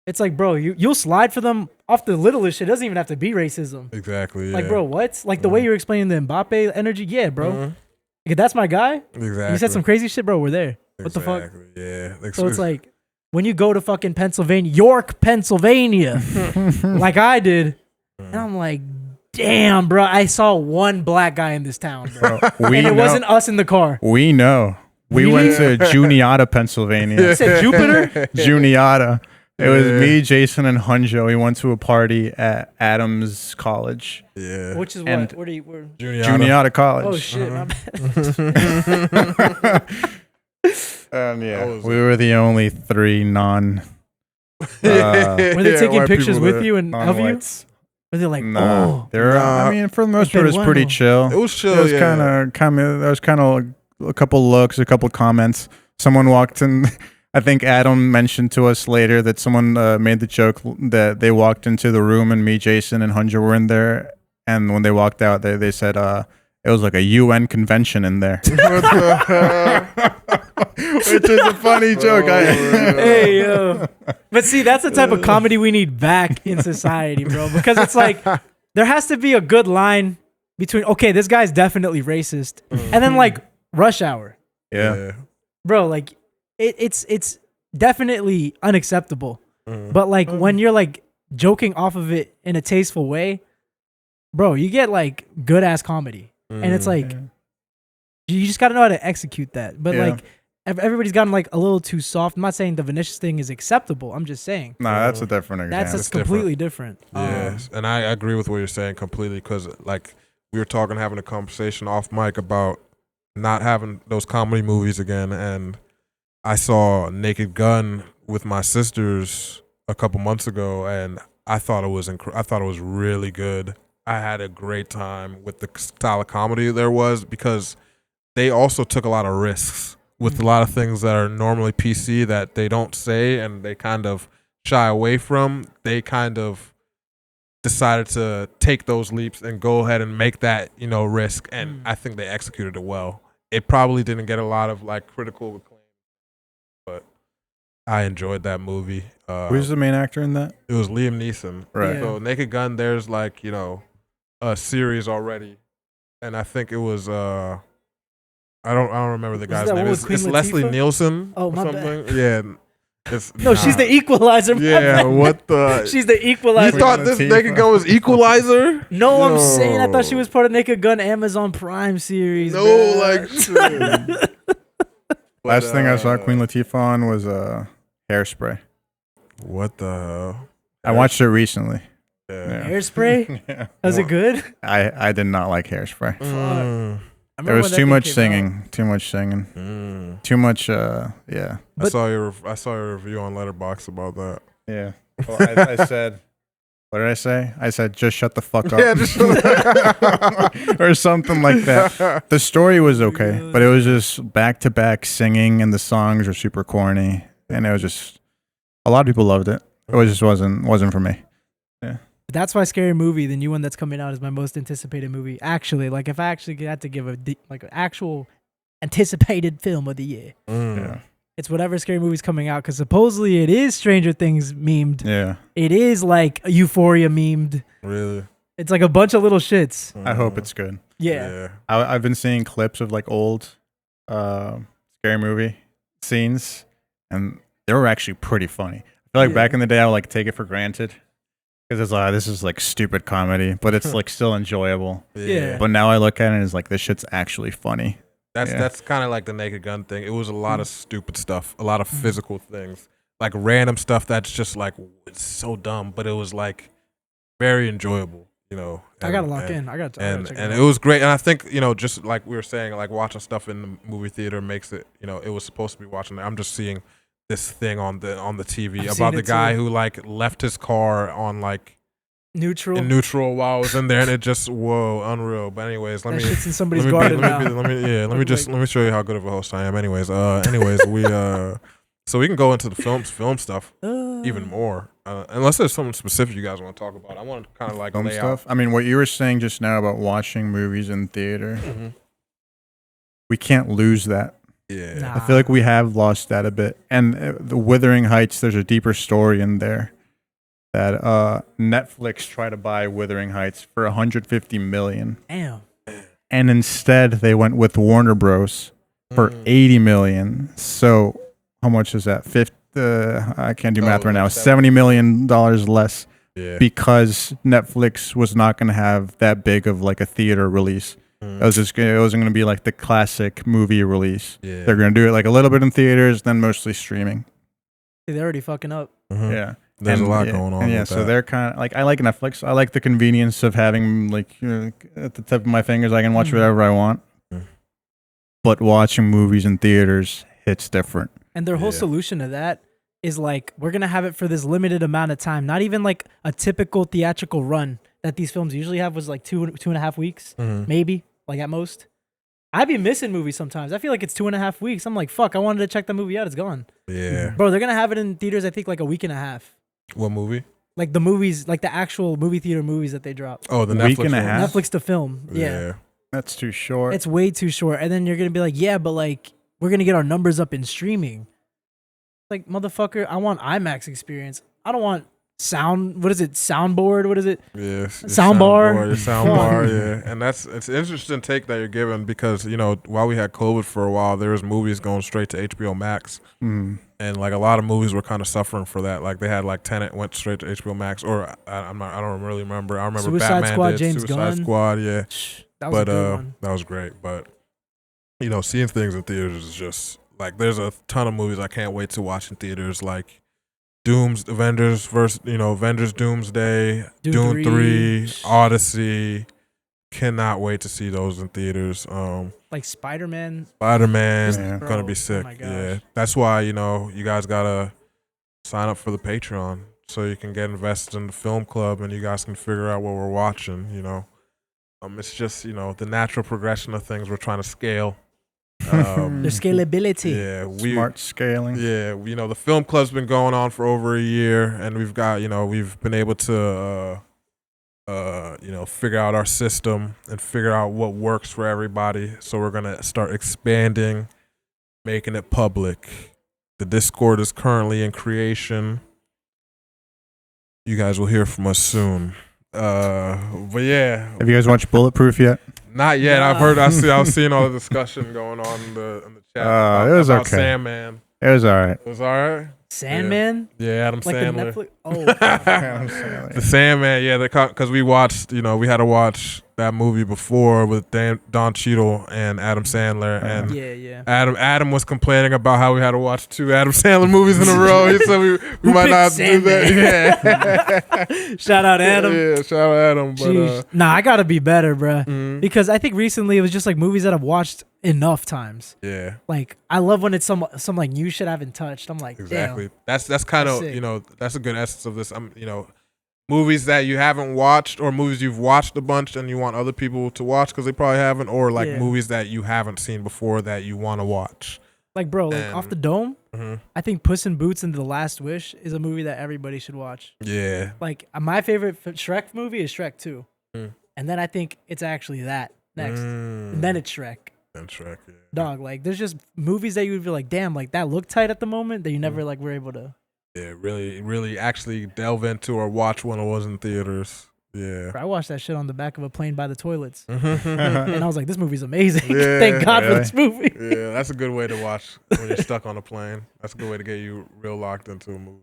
it's like, bro, you'll slide for them off the littlest shit. It doesn't even have to be racism. Exactly. Like, bro, what? Like the way you're explaining the Mbappe energy, yeah, bro. Like, that's my guy. Exactly. You said some crazy shit, bro. We're there. What the fuck? Yeah. So it's like when you go to fucking Pennsylvania, York, Pennsylvania, like I did, and I'm like, damn, bro, I saw one black guy in this town, bro. And it wasn't us in the car. We know. We went to Juniata, Pennsylvania. You said Jupiter? Juniata. It was me, Jason, and Hunjo. We went to a party at Adams College. Yeah. Which is and what? Where Juniata College. Oh, shit. My bad. We were the only 3 non... were they taking pictures with you and of you? non-whites. Were they like, Nah. oh. I mean, for the most part, it was pretty chill. It was chill, It was kind of a couple looks, a couple comments. Someone walked in... I think Adam mentioned to us later that someone made the joke that they walked into the room and me, Jason, and Hunter were in there. And when they walked out, they said it was like a UN convention in there. Which is a funny joke. Hey, yo. But see, that's the type of comedy we need back in society, bro. Because it's like, there has to be a good line between, okay, this guy's definitely racist. And then like, Rush Hour. Yeah. Bro, like, it's definitely unacceptable. But like when you're like joking off of it in a tasteful way, bro, you get like good ass comedy. And it's like you just gotta know how to execute that. But like everybody's gotten like a little too soft. I'm not saying the Vinicius thing is acceptable. I'm just saying. Nah, that's a different example. That's completely different. Yes, and I agree with what you're saying completely because like we were having a conversation off mic about not having those comedy movies again, and I saw Naked Gun with my sisters a couple months ago, and I thought it was I thought it was really good. I had a great time with the style of comedy there was because they also took a lot of risks with a lot of things that are normally PC that they don't say and they kind of shy away from. They kind of decided to take those leaps and go ahead and make that, risk, and I think they executed it well. It probably didn't get a lot of like critical acclaim, but I enjoyed that movie. Who's the main actor in that? It was Liam Neeson. Right. Yeah. So Naked Gun, there's like, a series already. And I think it was I don't remember the guy's that name. one with It's Queen Leslie Latifah? Nielsen Oh, or my something. bad. Yeah. It's, No, she's the equalizer. my Yeah, bad. what the She's the You equalizer. thought this Latifah. Naked Gun was Equalizer? No, I'm No. saying I thought she was part of Naked Gun Amazon Prime series. No, bruh. like shit. Last thing I saw Queen Latifah on was Hairspray. What the hell? I watched it recently. Yeah. Hairspray? Yeah. Was it good? I did not like Hairspray. Mm, I There remember was when that too thing much came singing. Too much singing. mm. Too much. Yeah. I saw your review on Letterboxd about that. Yeah. Well, I said. What did I say? I said just shut the fuck up. Yeah, just or something like that. The story was okay, but it was just back to back singing, and the songs were super corny, and it was just a lot of people loved it. It just wasn't for me. out. That's why Scary Movie, the new one that's coming out, is my most anticipated movie. Actually, like if I actually had to give an actual anticipated film of the year, Yeah. it's whatever Scary Movie's coming out, because supposedly it is Stranger Things memed. Yeah. It is like Euphoria memed. Really? It's like a bunch of little shits. I hope it's good. Yeah. I've been seeing clips of like old Scary Movie scenes, and they were actually pretty funny. I feel like back in the day, I would like take it for granted because it's like, this is like stupid comedy, but it's like still enjoyable. Yeah. But now I look at it and it's like, this shit's actually funny. That's kind of like the Naked Gun thing. It was a lot of stupid stuff, a lot of physical things, like random stuff that's just like it's so dumb, but it was like very enjoyable. I gotta lock in. I gotta check and it was great. And I think just like we were saying, like watching stuff in the movie theater makes it. It was supposed to be watching. I'm just seeing this thing on the TV about the guy who like left his car on like neutral while I was in there, and it just unreal. But anyways, let me shit's in somebody's garden now. Let me show you how good of a host I am. Anyways, we so we can go into the film stuff even more. Unless there's something specific you guys want to talk about. I want to kind of like lay stuff. out. I mean, what you were saying just now about watching movies in theater, we can't lose that. Yeah, Nah. I feel like we have lost that a bit. And the Wuthering Heights, there's a deeper story in there that Netflix tried to buy Wuthering Heights for $150 million. Damn. And instead, they went with Warner Bros. For $80 million. So how much is that? I can't do math right now. $70 million less because Netflix was not going to have that big of like a theater release. It wasn't going to be like the classic movie release. Yeah. They're going to do it like a little bit in theaters, then mostly streaming. They're already fucking up. Yeah. There's a lot going on. And so they're kind of like, I like Netflix. I like the convenience of having like at the tip of my fingers, I can watch whatever I want. But watching movies in theaters hits different. And their whole solution to that is like, we're going to have it for this limited amount of time. Not even like a typical theatrical run that these films usually have was like 2.5 weeks, maybe, like at most. I'd be missing movies sometimes. I feel like it's 2.5 weeks. I'm like, fuck, I wanted to check the movie out. It's gone. Yeah. Bro, they're going to have it in theaters, I think, like a week and a half. What movie? Like the movies, like the actual movie theater movies that they drop. Oh, the week Netflix and a one. half? Netflix to film. Yeah. That's too short. It's way too short. And then you're going to be like, yeah, but like, we're going to get our numbers up in streaming. Like, motherfucker, I want IMAX experience. I don't want soundboard? What is it? Yeah. Soundbar. Soundbar, yeah. And it's an interesting take that you're giving because, while we had COVID for a while, there was movies going straight to HBO Max. And like a lot of movies were kind of suffering for that. Like they had like Tenet went straight to HBO Max, or I don't really remember. I remember Suicide Batman Squad, did. James Suicide Gunn. Squad, yeah. That was a good one. That was great. But seeing things in theaters is just like there's a ton of movies I can't wait to watch in theaters. Like Avengers Doomsday, Dune 3, Odyssey. Cannot wait to see those in theaters. Like Spider-Man, gonna be sick. Oh my gosh. Yeah, that's why you guys gotta sign up for the Patreon so you can get invested in the film club and you guys can figure out what we're watching. It's just the natural progression of things. We're trying to scale. Their scalability. Yeah, smart scaling. Yeah, the film club's been going on for over a year, and we've got we've been able to figure out our system and figure out what works for everybody. So we're gonna start expanding, making it public. The Discord is currently in creation. You guys will hear from us soon. But yeah. Have you guys watched Bulletproof yet? Not yet. Nah. I was seeing all the discussion going on in the chat. It was about okay. Sandman. It was all right. It was all right. Sandman? Yeah, Adam Like Sandler. the Netflix? Oh, The Sandman, yeah, because we watched, we had to watch that movie before with Don Cheadle and Adam Sandler, and yeah. Adam was complaining about how we had to watch 2 Adam Sandler movies in a row. He said we might not do that. Yeah. Shout out Adam. Yeah, shout out Adam. But Nah, I gotta be better, bruh. Because I think recently it was just like movies that I've watched enough times. yeah, Like I love when it's some like new shit I haven't touched. I'm like, exactly. Damn. That's kind of sick. that's a good essence of this. Movies that you haven't watched, or movies you've watched a bunch and you want other people to watch because they probably haven't, or like movies that you haven't seen before that you want to watch. Like, bro, like off the dome, I think Puss in Boots and The Last Wish is a movie that everybody should watch. Yeah. Like my favorite Shrek movie is Shrek 2. And then I think it's actually that next. And then it's Shrek. And Shrek, yeah. Dog, like there's just movies that you would be like, damn, like that looked tight at the moment that you never like were able to. Yeah, really actually delve into or watch when it was in theaters. Yeah. I watched that shit on the back of a plane by the toilets. And I was like, this movie's amazing. Thank God for this movie. Yeah, that's a good way to watch when you're stuck on a plane. That's a good way to get you real locked into a movie.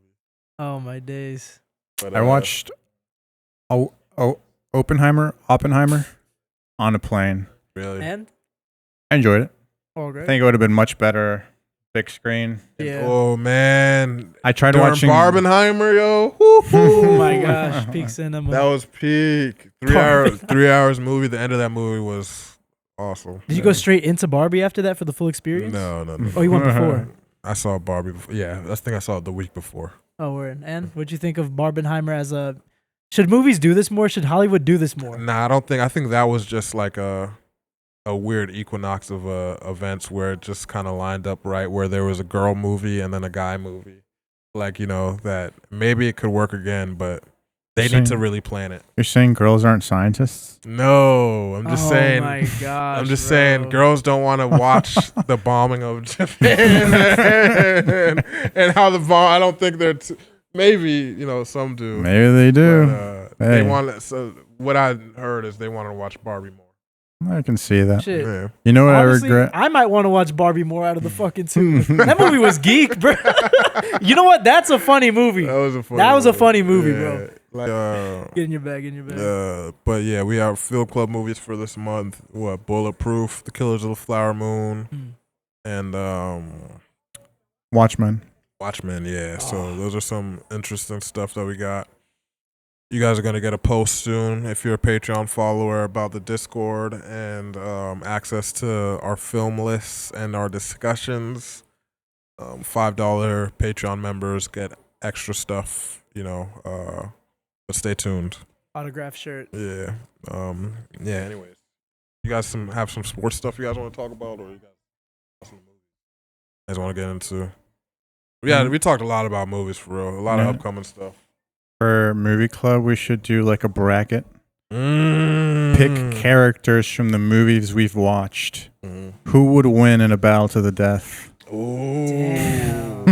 Oh my days. But, I watched Oppenheimer on a plane. Really? And I enjoyed it. Oh, I great. think it would have been much better big screen. Yeah. Oh man, I tried during watching Barbenheimer, yo. Oh my gosh, peak cinema. That was peak. 3 hours movie. The end of that movie was awesome. Did you go straight into Barbie after that for the full experience? No. Oh, you went before. I saw Barbie before. Yeah, I think I saw it the week before. Oh, word. And what'd you think of Barbenheimer as a? Should movies do this more? Should Hollywood do this more? Nah, I don't think. I think that was just like a weird equinox of events where it just kind of lined up right, where there was a girl movie and then a guy movie. Like, you know, that maybe it could work again, but they need to really plan it. You're saying girls aren't scientists? No, I'm just saying. Oh my gosh. I'm just bro. saying, girls don't want to watch the bombing of Japan and how the bomb. I don't think they're. Maybe, you know, some do. Maybe they do. But, they want. So what I heard is they want to watch Barbie more. I can see that. Shit. Yeah. You know what Honestly, I regret? I might want to watch Barbie more out of the fucking two. That movie was geek, bro. You know what? That's a funny movie. That was a funny movie, yeah. bro. Like, Get in your bag. but yeah, we have film club movies for this month. What? Bulletproof, The Killers of the Flower Moon, and Watchmen. Watchmen. Yeah. So those are some interesting stuff that we got. You guys are going to get a post soon if you're a Patreon follower about the Discord and access to our film lists and our discussions. $5 Patreon members get extra stuff, you know, but stay tuned. Autograph shirt. Yeah. Anyways, you guys have some sports stuff you guys want to talk about, or you guys want to get into? Yeah, we talked a lot about movies for real. A lot of upcoming stuff. For movie club, we should do like a bracket. Pick characters from the movies we've watched. Who would win in a battle to the death? Ooh,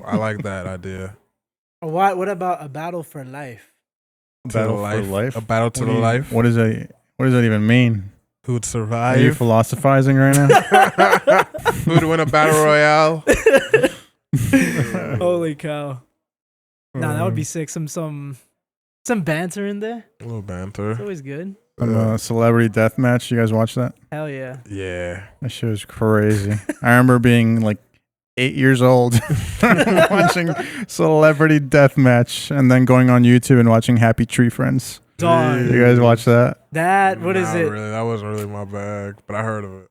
I like that idea. What about a battle for life? Battle for life. A battle to the life. What does that even mean? Who would survive? Are you philosophizing right now? Who would win a battle royale? Holy cow! Nah, that would be sick. Some banter in there. A little banter. It's always good. Celebrity death match. You guys watch that? Hell yeah. Yeah. That shit was crazy. I remember being like 8 years old watching Celebrity Death Match and then going on YouTube and watching Happy Tree Friends. Dog. You guys watch that? What is it? Really, that wasn't really my bag, but I heard of it.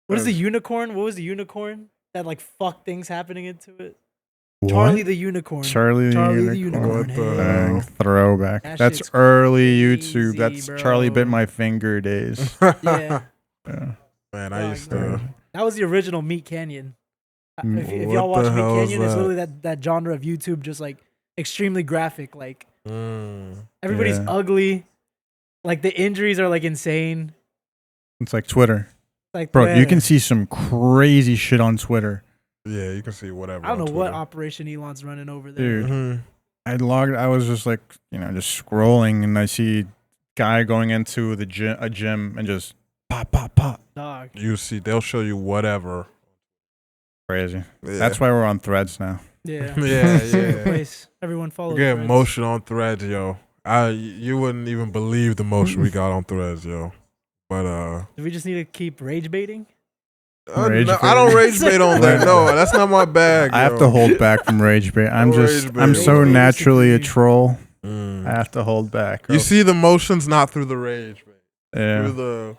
What is the unicorn? What was the unicorn? That like fuck things happening into it? What? Charlie the Unicorn. Charlie the Unicorn. What the Hey. hell? Throwback. That That's shit's early crazy, YouTube. That's bro. Charlie bit my finger days. Yeah. Yeah. Man, I used to. That was the original Meat Canyon. If What y'all watch the Meat hell is Canyon, it's that? literally that genre of YouTube, just like extremely graphic. Like everybody's Yeah. ugly. Like the injuries are like insane. It's like Twitter. Like Bro, yeah. you can see some crazy shit on Twitter. Yeah, you can see whatever. I don't know on what Twitter. operation Elon's running over there. Dude. I was just like, just scrolling and I see guy going into a gym and just pop, pop, pop. Dog. You see, they'll show you whatever. Crazy. Yeah. That's why we're on Threads now. Yeah. Yeah, Favorite yeah. place. Everyone follows. We get Threads. motion on Threads, yo. You wouldn't even believe the motion we got on Threads, yo. But Do we just need to keep rage baiting? Rage no, I don't rage bait on there. No, that's not my bag. I have yo. to hold back from rage bait. I'm Rage bait. I'm so Rage bait naturally a is troll. I Mm. have to hold back. You see the motions not through the rage bait. Yeah. Through the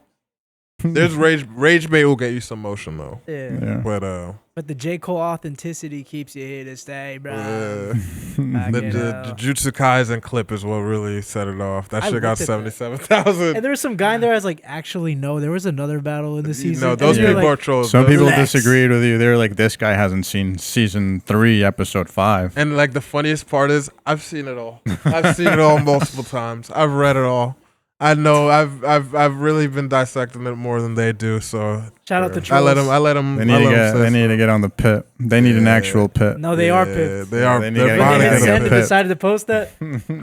there's rage bait will get you some motion though. Yeah. Yeah. But the J. Cole authenticity keeps you here to stay, bro. the Back it up. Jujutsu Kaisen clip is what really set it off. That I shit got looked at that. 77,000. And there was some guy in there I was like, actually, no, there was another battle in the season. No, And those then you're people like, are trolls. Some people Relax. disagreed with you. They're like, this guy hasn't seen season 3, episode 5. And like the funniest part is, I've seen it all. I've seen it all multiple times. I've read it all. I know. I've really been dissecting it more than they do. So shout out to I trolls. let them. They need to get on the pit. They need an Yeah. actual pit. No, they are pipped. They are. They need They're to When get they on hit the send and pit. decided to post that,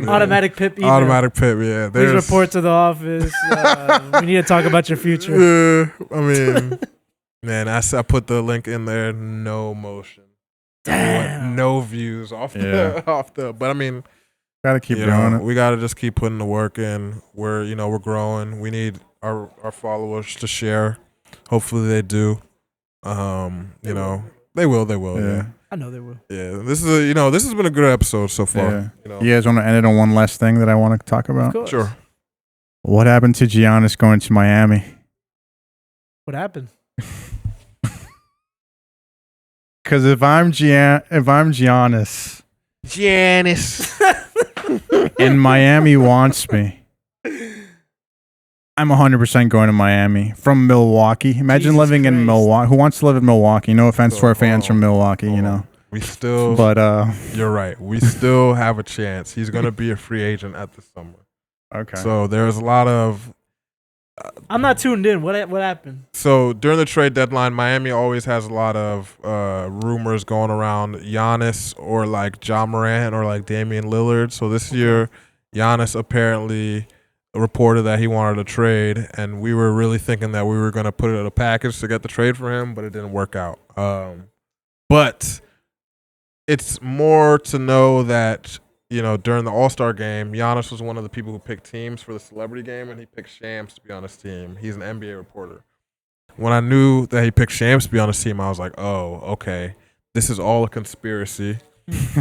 automatic pip email. Automatic pip. Yeah. Please report to the office. We need to talk about your future. I mean, man, I put the link in there. No motion. Damn. No views off the. But I mean. Gotta keep You doing know, it. we gotta just keep putting the work in. We're growing. We need our followers to share. Hopefully they do. You know, they will. Yeah. I know they will. Yeah. This has been a good episode so far. Yeah. You know? You guys want to end it on one last thing that I want to talk Of about? course. Sure. What happened to Giannis going to Miami? What happened? Because if I'm Giannis and Miami wants me, I'm 100% going to Miami from Milwaukee. Imagine Jesus living in Christ. Milwaukee. Who wants to live in Milwaukee? No offense to our fans from Milwaukee, you know. We still, But you're right. We still have a chance. He's going to be a free agent at the summer. okay. So there's a lot of. I'm not tuned in. What happened? So during the trade deadline, Miami always has a lot of rumors going around Giannis or like Ja Morant or like Damian Lillard. So this year, Giannis apparently reported that he wanted a trade, and we were really thinking that we were going to put it in a package to get the trade for him, but it didn't work out. But it's more to know that, you know, during the All-Star game, Giannis was one of the people who picked teams for the celebrity game, and he picked Shams to be on his team. He's an NBA reporter. When I knew that he picked Shams to be on his team, I was like, oh, okay, this is all a conspiracy.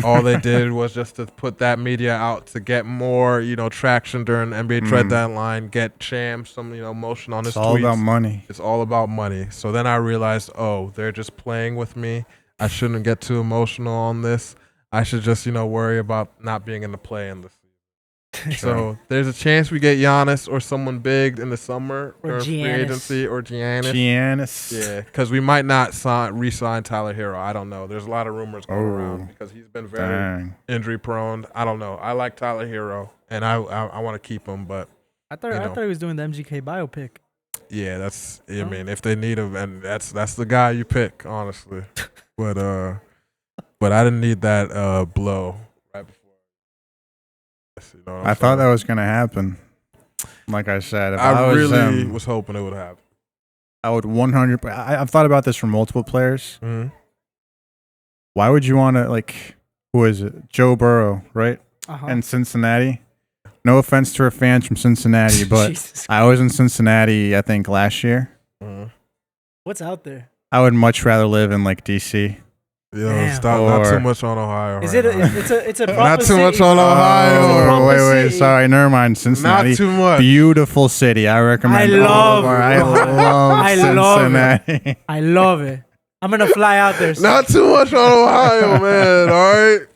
All they did was just to put that media out to get more, you know, traction during the NBA trade deadline, get Shams some, you know, motion on his tweets. It's all about money. It's all about money. So then I realized, oh, they're just playing with me. I shouldn't get too emotional on this. I should just, you know, worry about not being in the play in the season. So there's a chance we get Giannis or someone big in the summer Or during free Giannis. agency or Giannis. Giannis. Yeah, because we might not re-sign Tyler Hero. I don't know. There's a lot of rumors going around because he's been very injury prone. I don't know. I like Tyler Hero, and I want to keep him, but I thought he was doing the MGK biopic. yeah, that's. I mean, if they need him, and that's the guy you pick, honestly. But I didn't need that blow right before. You know what I'm I thought saying? that was going to happen. Like I said, if I was really him, was hoping it would happen. I would 100. I've thought about this for multiple players. Mm-hmm. Why would you want to, like, who is it? Joe Burrow, right? Uh-huh. And Cincinnati. No offense to our fans from Cincinnati, but Jesus. I was in Cincinnati, I think, last year. Mm-hmm. What's out there? I would much rather live in, like, D.C. Yo, Damn. stop! Not Or- too much on Ohio. Is right it? now. It's a Not proper too much city. on Ohio. proper Wait, city. sorry, never mind. Cincinnati. Not too much. Beautiful city. I recommend. I love Cincinnati. I love it. I'm gonna fly out there. soon. Not too much on Ohio, man. All right.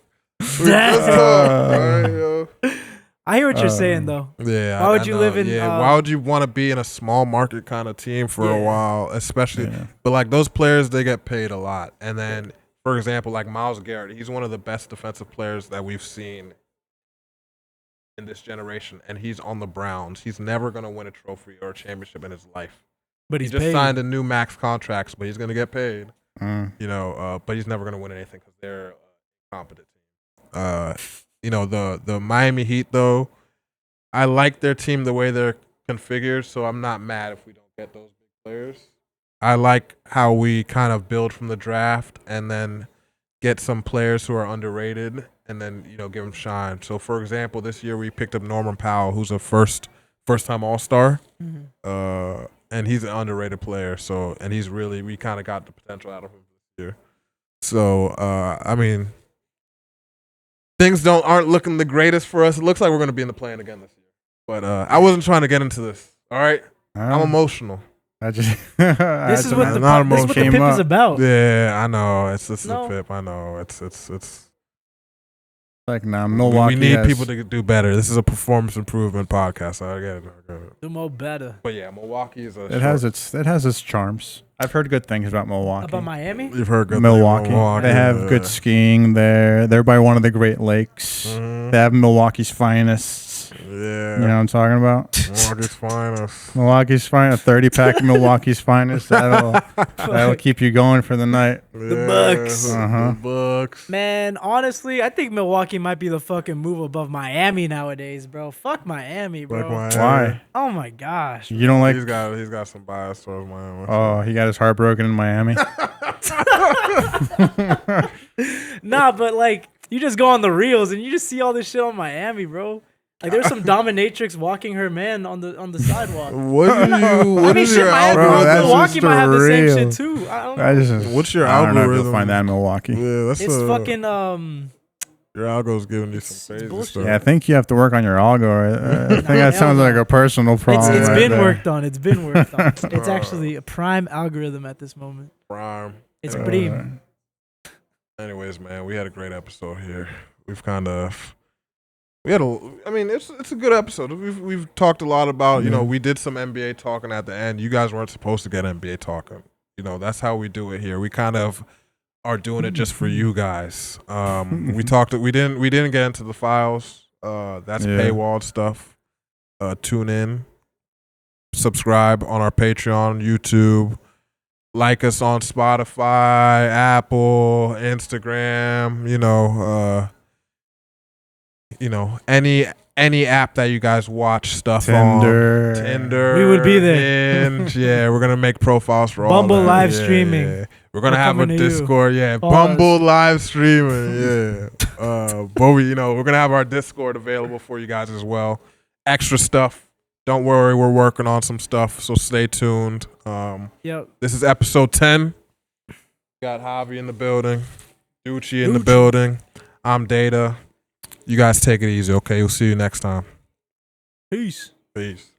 We just talk. All right, yo. I hear what you're saying though. Yeah. Why would I you know. live in, Yeah. Why would you want to be in a small market kind of team for a Yeah. while, especially? Yeah. But like those players, they get paid a lot. And then, for example, like Myles Garrett, he's one of the best defensive players that we've seen in this generation, and he's on the Browns. He's never going to win a trophy or a championship in his life. But He he's just paid. signed a new max contract, but he's going to get paid. Mm. You know, but he's never going to win anything because they're a competent team. You know, the Miami Heat, though, I like their team the way they're configured, so I'm not mad if we don't get those big players. I like how we kind of build from the draft and then get some players who are underrated and then, you know, give them shine. So, for example, this year we picked up Norman Powell, who's a first-time All-Star. Mhm. And he's an underrated player, so and he's really we kind of got the potential out of him this year. So I mean, things aren't looking the greatest for us. It looks like we're going to be in the play-in again this year. But I wasn't trying to get into this. All right, I'm emotional. I just. This is what the not PIP is about. Yeah, I know it's No. the PIP. I know it's. Like, nah, Milwaukee. We need has- people to do better. This is a performance improvement podcast. I get it. Do more better. But yeah, Milwaukee is a. It has its charms. I've heard good things about Milwaukee. About Miami? You've heard good Milwaukee. things about They have good skiing there. They're by one of the Great Lakes. Mhm. They have Milwaukee's finest. Yeah. You know what I'm talking about? Milwaukee's finest. Milwaukee's finest. A 30-pack of Milwaukee's finest. That'll keep you going for the night. The Bucks. Uh-huh. The Bucks. Man, honestly, I think Milwaukee might be the fucking move above Miami nowadays, bro. Fuck Miami, bro. Fuck Miami. Why? Oh my gosh. You don't like? He's got some bias towards Miami. Oh, he got his heart broken in Miami. Nah, but like, you just go on the reels and you just see all this shit on Miami, bro. Like there was some dominatrix walking her man on the sidewalk. What do you? What I mean, is shit, your that's Milwaukee just might have the same real. shit too. I don't know. I just, What's your I don't know if algorithm? you'll find that in Milwaukee. Yeah, that's It's fucking your algo's giving you it's some crazy bullshit. stuff. Yeah, I think you have to work on your algo. I think that hell sounds no. like a personal problem. It's right been there. worked on. It's been worked on. It's actually a prime algorithm at this moment. Prime. It's Anyway. prime. Anyways, man, we had a great episode here. I mean, it's a good episode. We've talked a lot about, we did some NBA talking at the end. You guys weren't supposed to get NBA talking. That's how we do it here. We kind of are doing it just for you guys. We didn't get into the files. That's paywalled stuff. Tune in, subscribe on our Patreon, YouTube. Like us on Spotify, Apple, Instagram, any app that you guys watch stuff Tinder. on. Tinder. We would be there. Hinge, yeah, we're gonna make profiles for all Bumble that. live Yeah, streaming. yeah. We're gonna We're have a coming to you. Discord, yeah. Pause. Bumble live streaming, yeah. But we're gonna have our Discord available for you guys as well. Extra stuff. Don't worry, we're working on some stuff, so stay tuned. Yep. This is episode 10. Got Javi in the building, Ducci in the building. I'm Data. You guys take it easy, okay? We'll see you next time. Peace. Peace.